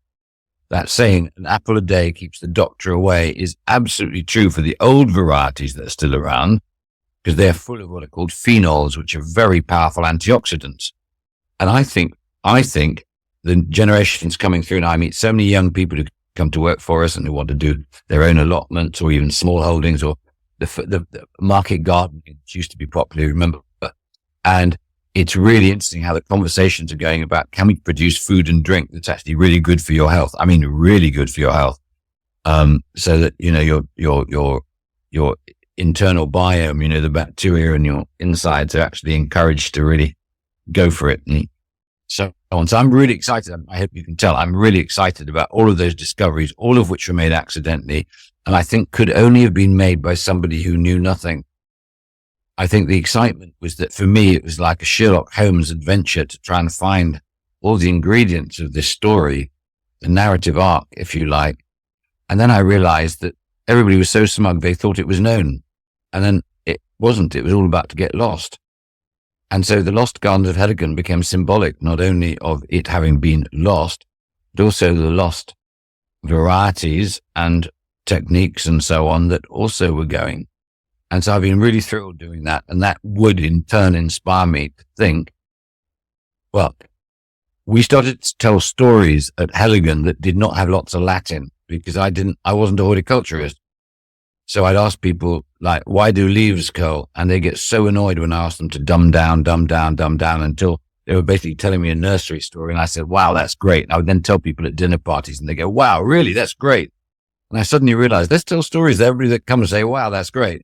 That saying, an apple a day keeps the doctor away, is absolutely true for the old varieties that are still around, because they're full of what are called phenols, which are very powerful antioxidants. And I think the generations coming through now, I meet so many young people who come to work for us and who want to do their own allotments or even small holdings, or the market gardening, which used to be popular, remember? And it's really interesting how the conversations are going about, can we produce food and drink that's actually really good for your health? I mean, really good for your health. So that, your internal biome, the bacteria in your insides are actually encouraged to really go for it. And so on. So I'm really excited. I hope you can tell I'm really excited about all of those discoveries, all of which were made accidentally. And I think could only have been made by somebody who knew nothing. I think the excitement was that for me, it was like a Sherlock Holmes adventure to try and find all the ingredients of this story, the narrative arc, if you like. And then I realized that everybody was so smug, they thought it was known. And then it wasn't. It was all about to get lost. And so the Lost Gardens of Heligan became symbolic, not only of it having been lost, but also the lost varieties and techniques and so on that also were going. And so I've been really thrilled doing that. And that would in turn inspire me to think, well, we started to tell stories at Heligan that did not have lots of Latin because I wasn't a horticulturist. So I'd ask people like, why do leaves curl? And they get so annoyed when I ask them to dumb down until they were basically telling me a nursery story. And I said, wow, that's great. And I would then tell people at dinner parties and they go, wow, really? That's great. And I suddenly realized, let's tell stories to everybody that comes and say, wow, that's great.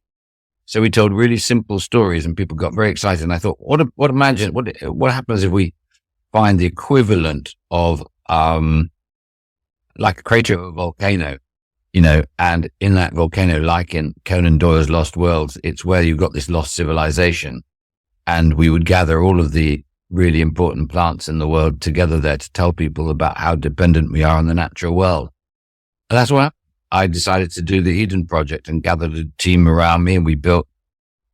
So we told really simple stories and people got very excited. And I thought, what happens if we find the equivalent of, like a crater of a volcano, and in that volcano, like in Conan Doyle's Lost Worlds, it's where you've got this lost civilization. And we would gather all of the really important plants in the world together there to tell people about how dependent we are on the natural world. And that's what happened. I decided to do the Eden Project and gathered a team around me, and we built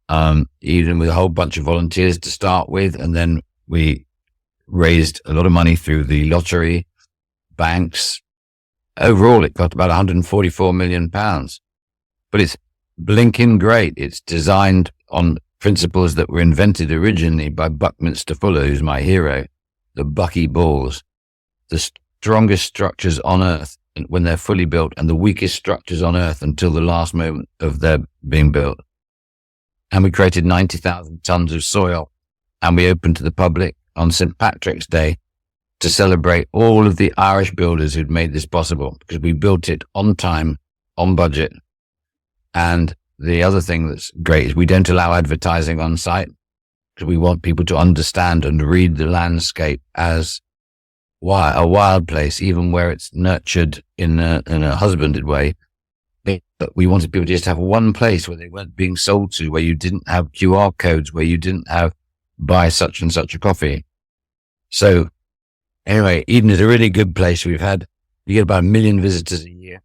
Eden with a whole bunch of volunteers to start with. And then we raised a lot of money through the lottery, banks. Overall, it got about £144 million, but it's blinking great. It's designed on principles that were invented originally by Buckminster Fuller, who's my hero, the Bucky balls, the strongest structures on Earth when they're fully built, and the weakest structures on Earth until the last moment of their being built. And we created 90,000 tons of soil, and we opened to the public on St. Patrick's Day to celebrate all of the Irish builders who'd made this possible, because we built it on time, on budget. And the other thing that's great is we don't allow advertising on site, because we want people to understand and read the landscape as a wild place, even where it's nurtured in a husbanded way. But we wanted people to just have one place where they weren't being sold to, where you didn't have QR codes, where you didn't have buy such and such a coffee. So anyway, Eden is a really good place. You get about 1 million visitors a year.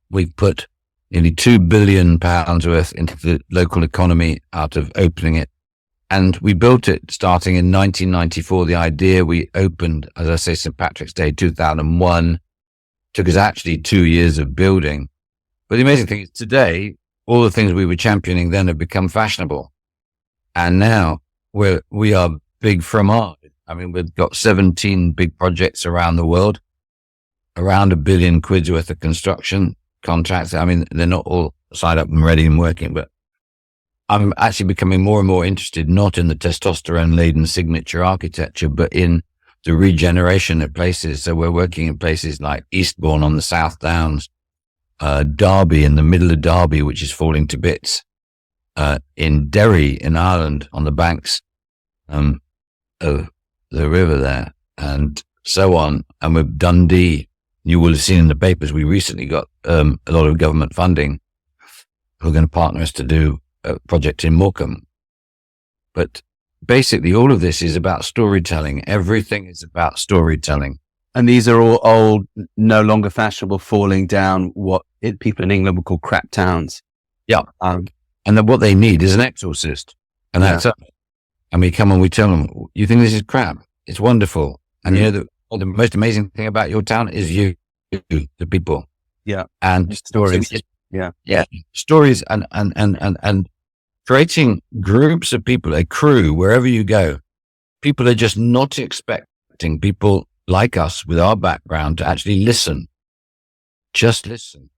We've put nearly £2 billion worth into the local economy out of opening it. And we built it starting in 1994. The idea, we opened, as I say, St. Patrick's Day 2001. Took us actually 2 years of building. But the amazing thing is today, all the things we were championing then have become fashionable. And now we are big from art. I mean, we've got 17 big projects around the world, around £1 billion worth of construction contracts. I mean, they're not all signed up and ready and working, but I'm actually becoming more and more interested, not in the testosterone-laden signature architecture, but in the regeneration of places. So we're working in places like Eastbourne on the South Downs, Derby in the middle of Derby, which is falling to bits, in Derry in Ireland on the banks of the river there, and so on. And with Dundee, you will have seen in the papers, we recently got a lot of government funding who are going to partner us to do a project in Morecambe. But basically, all of this is about storytelling. Everything is about storytelling. And these are all old, no longer fashionable, falling down, people in England would call crap towns. Yeah. And then what they need is an exorcist. And that's us. And we come and we tell them, you think this is crap? It's wonderful. And you know, the most amazing thing about your town is you, the people. Yeah. And stories. So yeah. Stories and creating groups of people, a crew, wherever you go. People are just not expecting people like us with our background to actually listen. Just listen.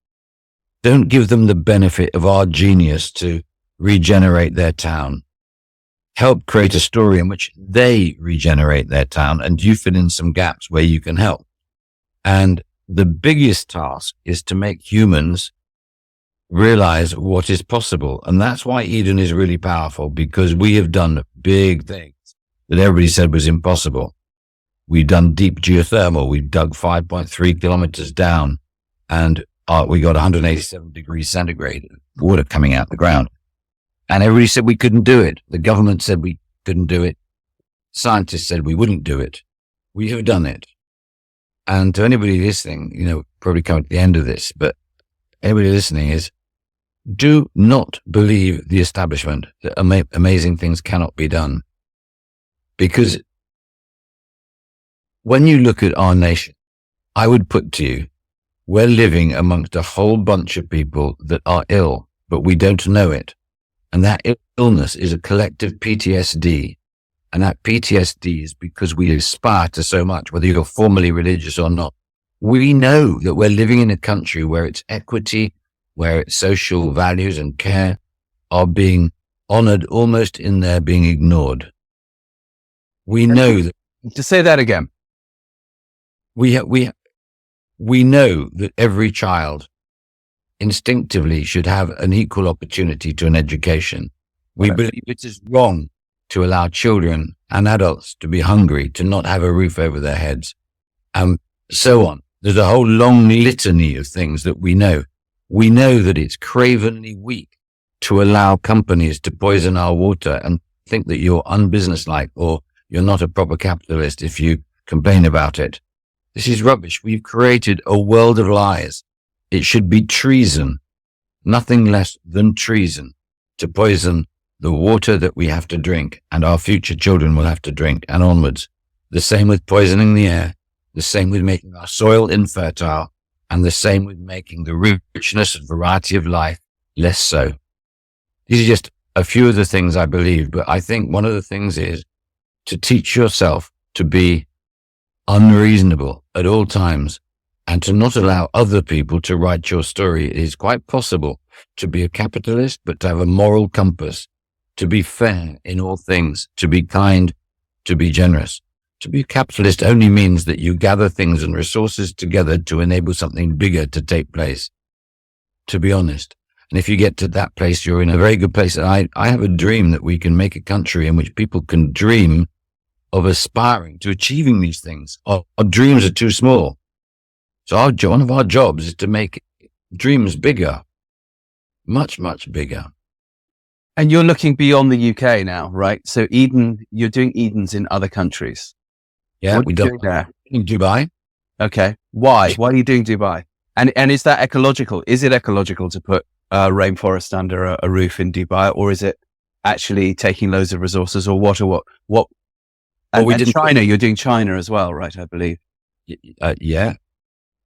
Don't give them the benefit of our genius to regenerate their town. Help create a story in which they regenerate their town and you fill in some gaps where you can help. And the biggest task is to make humans realize what is possible. And that's why Eden is really powerful, because we have done big things that everybody said was impossible. We've done deep geothermal. We've dug 5.3 kilometers down and we got 187 degrees centigrade water coming out the ground. And everybody said we couldn't do it. The government said we couldn't do it. Scientists said we wouldn't do it. We have done it. And to anybody listening, probably coming to the end of this, but anybody listening is, do not believe the establishment that amazing things cannot be done. Because when you look at our nation, I would put to you, we're living amongst a whole bunch of people that are ill, but we don't know it. And that illness is a collective PTSD. And that PTSD is because we aspire to so much, whether you're formally religious or not. We know that we're living in a country where its equity, where its social values and care are being honored almost in their being ignored. We know that. To say that again. We know that every child instinctively should have an equal opportunity to an education. We believe it is wrong to allow children and adults to be hungry, to not have a roof over their heads, and so on. There's a whole long litany of things that we know. We know that it's cravenly weak to allow companies to poison our water and think that you're unbusinesslike or you're not a proper capitalist if you complain about it. This is rubbish. We've created a world of lies. It should be treason, nothing less than treason, to poison the water that we have to drink and our future children will have to drink and onwards. The same with poisoning the air, the same with making our soil infertile, and the same with making the richness and variety of life less so. These are just a few of the things I believe, but I think one of the things is to teach yourself to be unreasonable at all times and to not allow other people to write your story. It is quite possible to be a capitalist, but to have a moral compass, to be fair in all things, to be kind, to be generous. To be a capitalist only means that you gather things and resources together to enable something bigger to take place, to be honest. And if you get to that place, you're in a very good place. And I have a dream that we can make a country in which people can dream of aspiring to achieving these things. Our dreams are too small. So one of our jobs is to make dreams bigger, much, much bigger. And you're looking beyond the UK now, right? So you're doing Edens in other countries. Yeah, we do there. In Dubai. Okay. Why? Why are you doing Dubai? And is that ecological? Is it ecological to put rainforest under a roof in Dubai, or is it actually taking loads of resources, or what? And China, you're doing China as well, right? I believe. Yeah,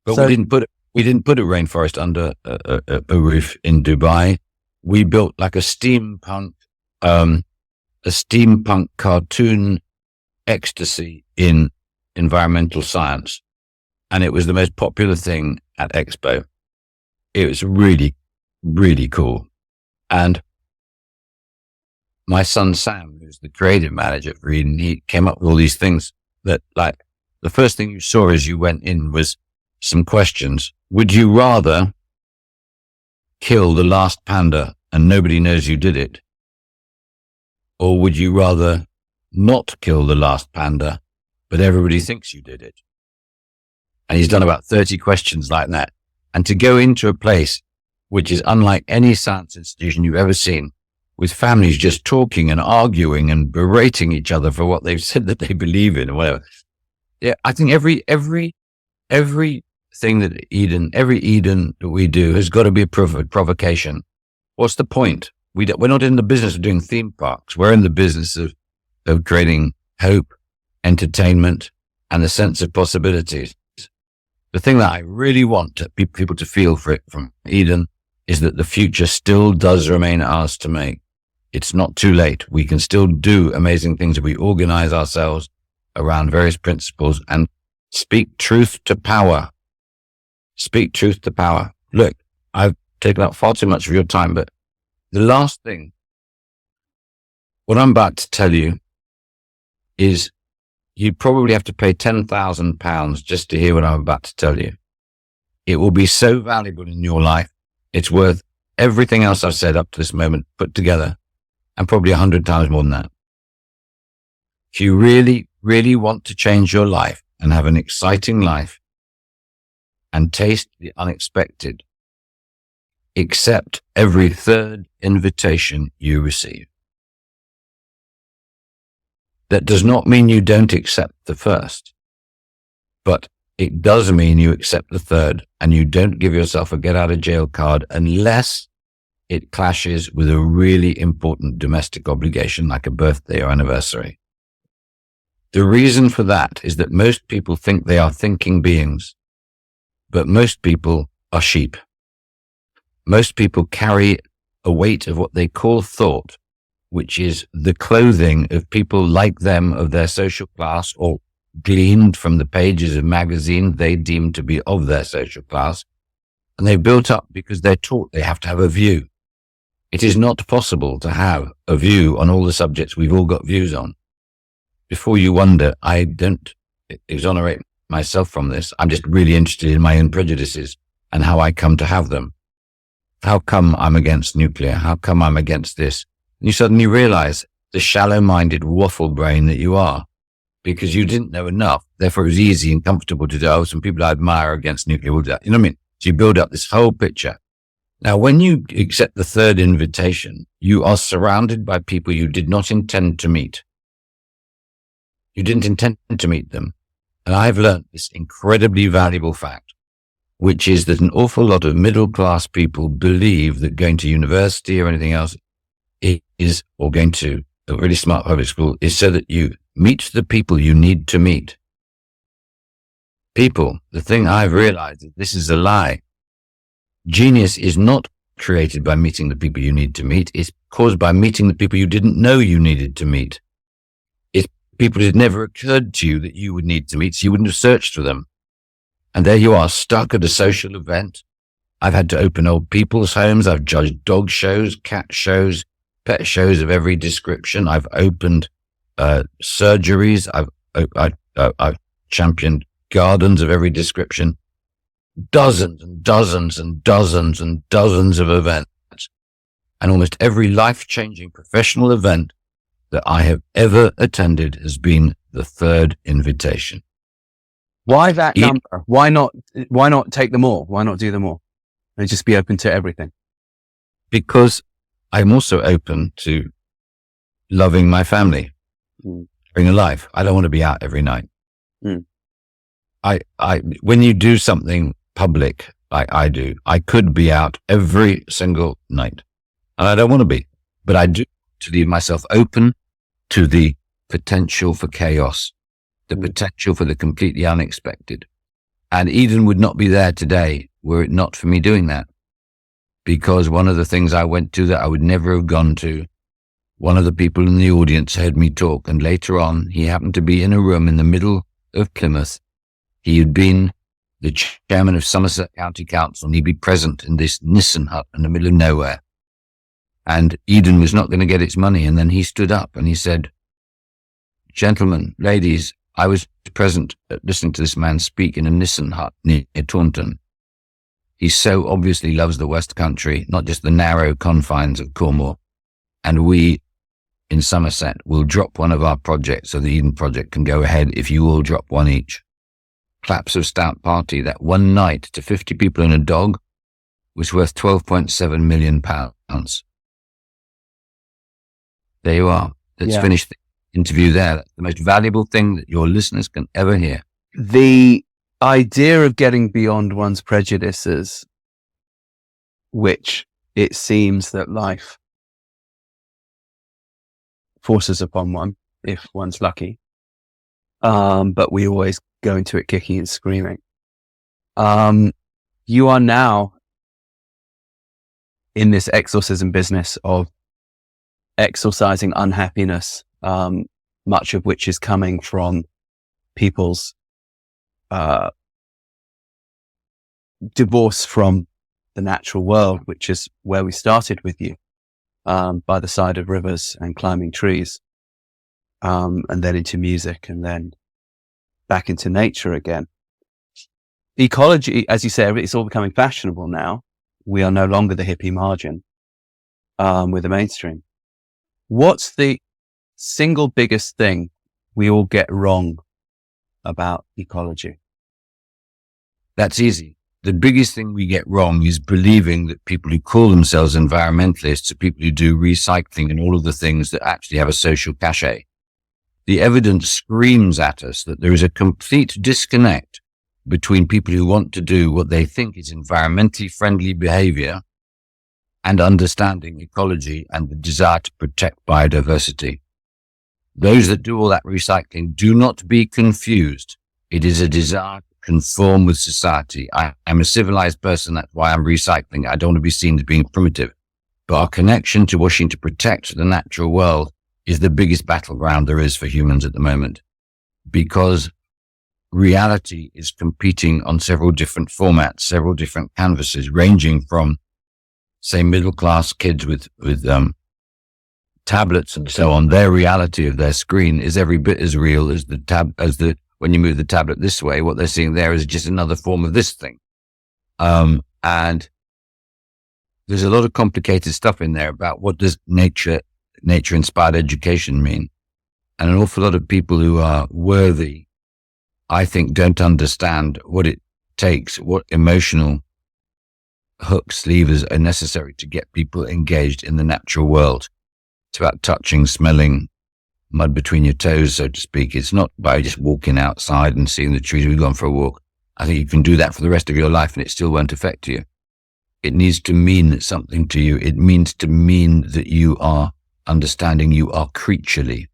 but we didn't put a rainforest under a roof in Dubai. We built like a steampunk cartoon ecstasy in environmental science, and it was the most popular thing at Expo. It was really, really cool. And my son Sam, who's the creative manager for Eden, he came up with all these things that, like, the first thing you saw as you went in was some questions. Would you rather kill the last panda and nobody knows you did it? Or would you rather not kill the last panda but everybody thinks you did it. And he's done about 30 questions like that. And to go into a place which is unlike any science institution you've ever seen, with families just talking and arguing and berating each other for what they've said that they believe in or whatever. Yeah, I think every thing that every Eden that we do has got to be a provocation. What's the point? We're not in the business of doing theme parks. We're in the business of creating hope, entertainment, and a sense of possibilities. The thing that I really want people to feel from Eden is that the future still does remain ours to make. It's not too late. We can still do amazing things if we organize ourselves around various principles and speak truth to power. Speak truth to power. Look, I've taken up far too much of your time, but the last thing, what I'm about to tell you is you probably have to pay £10,000 just to hear what I'm about to tell you. It will be so valuable in your life. It's worth everything else I've said up to this moment put together, and probably 100 times more than that. If you really, really want to change your life and have an exciting life and taste the unexpected, accept every third invitation you receive. That does not mean you don't accept the first, but it does mean you accept the third and you don't give yourself a get out of jail card unless it clashes with a really important domestic obligation like a birthday or anniversary. The reason for that is that most people think they are thinking beings, but most people are sheep. Most people carry a weight of what they call thought, which is the clothing of people like them of their social class or gleaned from the pages of magazines they deem to be of their social class. And they've built up because they're taught they have to have a view. It is not possible to have a view on all the subjects we've all got views on. Before you wonder, I don't exonerate myself from this. I'm just really interested in my own prejudices and how I come to have them. How come I'm against nuclear? How come I'm against this? And you suddenly realize the shallow-minded waffle brain that you are, because you didn't know enough. Therefore, it was easy and comfortable to do. Oh, some people I admire are against nuclear. You know what I mean? So you build up this whole picture. Now, when you accept the third invitation, you are surrounded by people you did not intend to meet. You didn't intend to meet them. And I've learned this incredibly valuable fact, which is that an awful lot of middle-class people believe that going to university or anything else is, or going to a really smart public school, is so that you meet the people you need to meet. People, the thing I've realized is this is a lie. Genius is not created by meeting the people you need to meet. It's caused by meeting the people you didn't know you needed to meet. It's people it had never occurred to you that you would need to meet, so you wouldn't have searched for them. And there you are, stuck at a social event. I've had to open old people's homes. I've judged dog shows, cat shows, pet shows of every description. I've opened surgeries. I've championed gardens of every description. Dozens and dozens and dozens and dozens of events. And almost every life-changing professional event that I have ever attended has been the third invitation. Why that number? Why not take them all? Why not do them all? And just be open to everything? Because I'm also open to loving my family, having a life. I don't want to be out every night. When you do something public like I do, I could be out every single night, and I don't want to be, but I do to leave myself open to the potential for chaos, the potential for the completely unexpected. And Eden would not be there today were it not for me doing that. Because one of the things I went to that I would never have gone to, one of the people in the audience heard me talk, and later on, he happened to be in a room in the middle of Plymouth. He had been the chairman of Somerset County Council, and he'd be present in this Nissen hut in the middle of nowhere. And Eden was not going to get its money. And then he stood up and he said, "Gentlemen, ladies, I was present listening to this man speak in a Nissen hut near Taunton. He so obviously loves the West Country, not just the narrow confines of Cornwall. And we in Somerset will drop one of our projects so the Eden Project can go ahead if you all drop one each. Claps of Stout party that one night to 50 people and a dog was worth £12.7 million. There you are. Let's finish the interview there. That's the most valuable thing that your listeners can ever hear. The idea of getting beyond one's prejudices, which it seems that life forces upon one, if one's lucky. But we always go into it kicking and screaming. You are now in this exorcism business of exorcising unhappiness, much of which is coming from people's divorce from the natural world, which is where we started with you, by the side of rivers and climbing trees, and then into music, and then back into nature again. Ecology, as you say, it's all becoming fashionable now. We are no longer the hippie margin with the mainstream. What's the single biggest thing we all get wrong about ecology? That's easy. The biggest thing we get wrong is believing that people who call themselves environmentalists are people who do recycling and all of the things that actually have a social cachet. The evidence screams at us that there is a complete disconnect between people who want to do what they think is environmentally friendly behavior and understanding ecology and the desire to protect biodiversity. Those that do all that recycling, do not be confused. It is a desire to conform with society. I am a civilized person. That's why I'm recycling. I don't want to be seen as being primitive. But our connection to wishing to protect the natural world is the biggest battleground there is for humans at the moment, because reality is competing on several different formats, several different canvases, ranging from, say, middle-class kids with tablets and so on. Their reality of their screen is every bit as real as when you move the tablet this way, what they're seeing there is just another form of this thing. And there's a lot of complicated stuff in there about what does nature-inspired education mean. And an awful lot of people who are worthy, I think, don't understand what it takes, what emotional hooks, levers are necessary to get people engaged in the natural world. It's about touching, smelling mud between your toes, so to speak. It's not by just walking outside and seeing the trees. We've gone for a walk. I think you can do that for the rest of your life and it still won't affect you. It needs to mean something to you. It means to mean that you are understanding you are creaturely.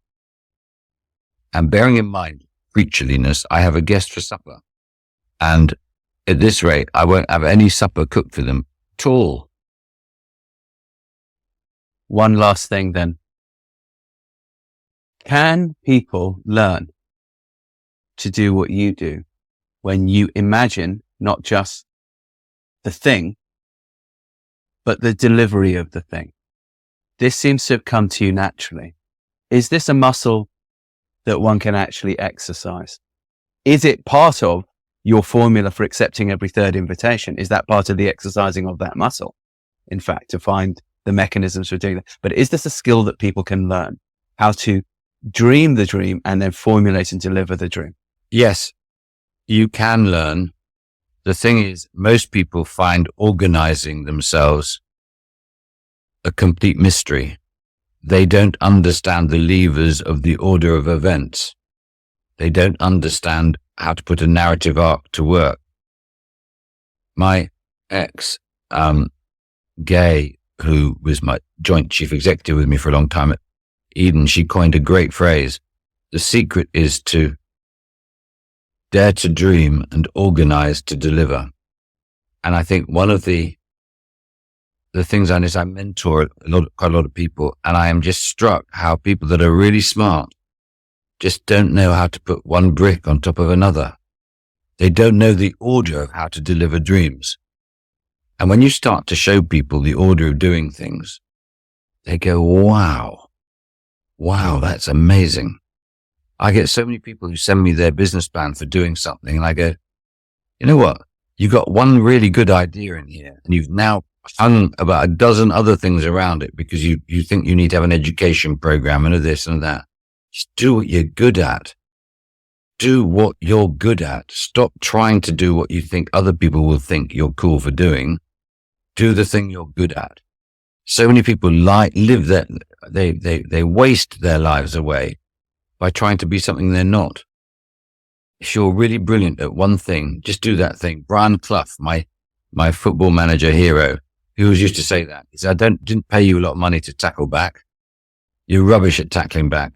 And bearing in mind creatureliness, I have a guest for supper. And at this rate, I won't have any supper cooked for them at all. One last thing then. Can people learn to do what you do when you imagine not just the thing, but the delivery of the thing? This seems to have come to you naturally. Is this a muscle that one can actually exercise? Is it part of your formula for accepting every third invitation? Is that part of the exercising of that muscle? In fact, to find the mechanisms for doing that. But is this a skill that people can learn? How to dream the dream and then formulate and deliver the dream? Yes, you can learn. The thing is, most people find organizing themselves a complete mystery. They don't understand the levers of the order of events. They don't understand how to put a narrative arc to work. My ex, Gay, who was my joint chief executive with me for a long time at Eden, she coined a great phrase. The secret is to dare to dream and organize to deliver. And I think one of the things I mentor quite a lot of people, and I am just struck how people that are really smart just don't know how to put one brick on top of another. They don't know the order of how to deliver dreams. And when you start to show people the order of doing things, they go, wow, that's amazing. I get so many people who send me their business plan for doing something, and I go, you know what? You've got one really good idea in here, and you've now hung about a dozen other things around it because you think you need to have an education program and a this and that. Just do what you're good at. Do what you're good at. Stop trying to do what you think other people will think you're cool for doing. Do the thing you're good at. So many people they waste their lives away by trying to be something they're not. If you're really brilliant at one thing, just do that thing. Brian Clough, my football manager hero, he always used to say that. He said, didn't pay you a lot of money to tackle back. You're rubbish at tackling back,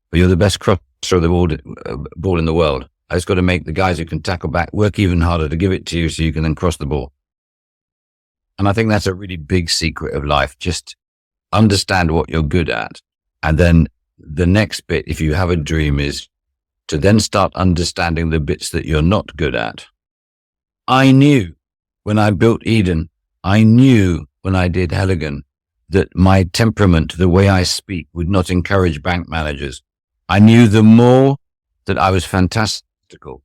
but you're the best crosser of the ball in the world. I just got to make the guys who can tackle back work even harder to give it to you so you can then cross the ball. And I think that's a really big secret of life. Just understand what you're good at. And then the next bit, if you have a dream, is to then start understanding the bits that you're not good at. I knew when I built Eden, I knew when I did Heligan, that my temperament, the way I speak, would not encourage bank managers. I knew the more that I was fantastical,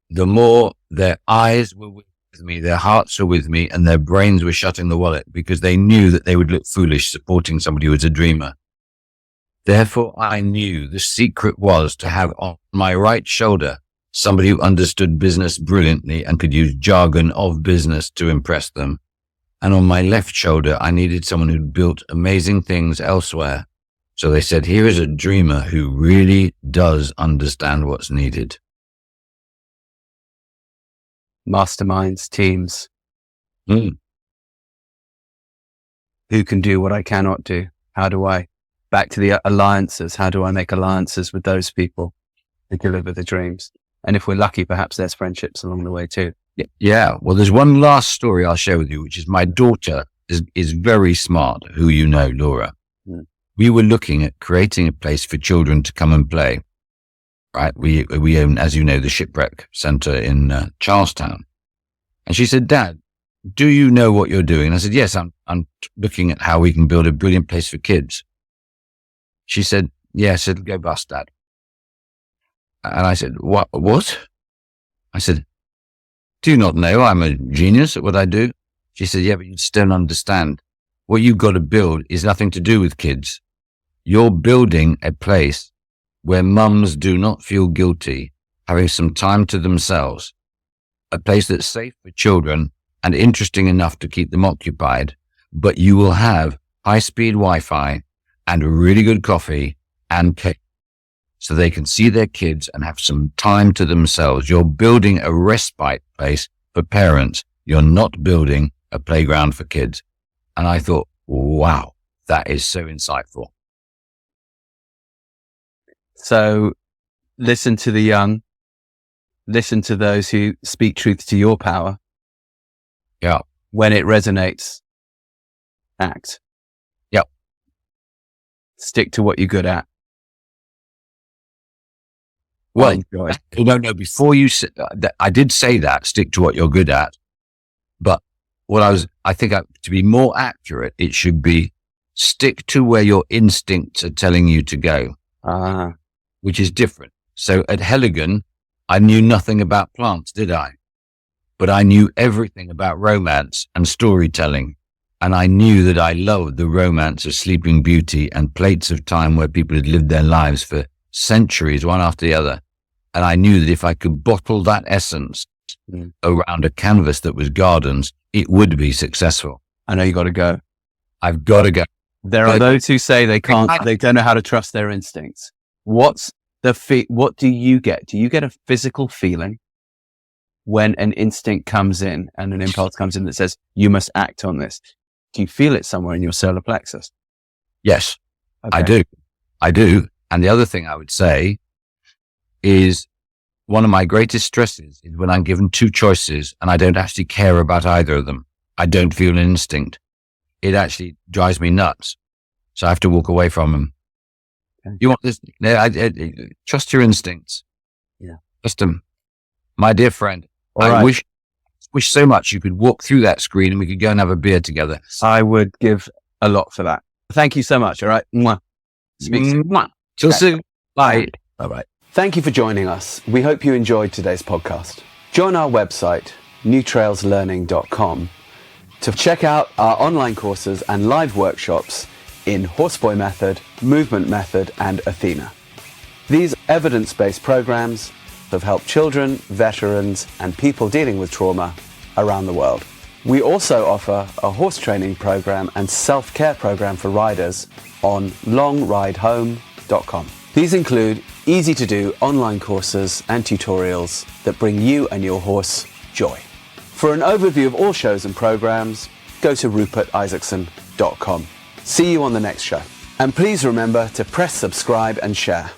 the more their eyes were with me, their hearts were with me, and their brains were shutting the wallet because they knew that they would look foolish supporting somebody who was a dreamer. Therefore, I knew the secret was to have on my right shoulder somebody who understood business brilliantly and could use jargon of business to impress them. And on my left shoulder, I needed someone who'd built amazing things elsewhere. So they said, here is a dreamer who really does understand what's needed. Masterminds, teams. Mm. Who can do what I cannot do? How do I? Back to the alliances. How do I make alliances with those people who deliver the dreams? And if we're lucky, perhaps there's friendships along the way too. Yeah. Well, there's one last story I'll share with you, which is my daughter is very smart, who you know, Laura. Mm. We were looking at creating a place for children to come and play. Right. We own, as you know, the Shipwreck Centre in Charlestown. And she said, Dad, do you know what you're doing? And I said, yes, I'm looking at how we can build a brilliant place for kids. She said, yes, it'll go bust, Dad. And I said, what? I said, do you not know I'm a genius at what I do? She said, yeah, but you just don't understand. What you've got to build is nothing to do with kids. You're building a place where mums do not feel guilty having some time to themselves, a place that's safe for children and interesting enough to keep them occupied, but you will have high-speed Wi-Fi and really good coffee and cake so they can see their kids and have some time to themselves. You're building a respite place for parents. You're not building a playground for kids. And I thought, wow, that is so insightful. So listen to the young, listen to those who speak truth to your power. Yeah. When it resonates, act. Yep. Stick to what you're good at. Well, no, before you said that, I did say that, stick to what you're good at. But I think to be more accurate, it should be stick to where your instincts are telling you to go, which is different. So at Heligan, I knew nothing about plants, did I? But I knew everything about romance and storytelling. And I knew that I loved the romance of Sleeping Beauty and Plates of Time where people had lived their lives for centuries, one after the other. And I knew that if I could bottle that essence around a canvas that was gardens, it would be successful. I know you got to go. I've got to go. There are those who say they don't know how to trust their instincts. What do you get? Do you get a physical feeling when an instinct comes in and an impulse comes in that says, you must act on this? Do you feel it somewhere in your solar plexus? Yes, Okay. I do. And the other thing I would say is one of my greatest stresses is when I'm given two choices and I don't actually care about either of them. I don't feel an instinct. It actually drives me nuts. So I have to walk away from them. Okay. You want this? Trust your instincts. Yeah. Trust them. My dear friend, All I right. wish so much you could walk through that screen and we could go and have a beer together. I would give a lot for that. Thank you so much. All right. Mwah. Speak soon. Mwah. Till soon. Bye. Bye-bye. Thank you for joining us. We hope you enjoyed today's podcast. Join our website, newtrailslearning.com, to check out our online courses and live workshops in Horseboy Method, Movement Method, and Athena. These evidence-based programs have helped children, veterans, and people dealing with trauma around the world. We also offer a horse training program and self-care program for riders on longridehome.com. These include easy-to-do online courses and tutorials that bring you and your horse joy. For an overview of all shows and programs, go to rupertisaacson.com. See you on the next show. And please remember to press subscribe and share.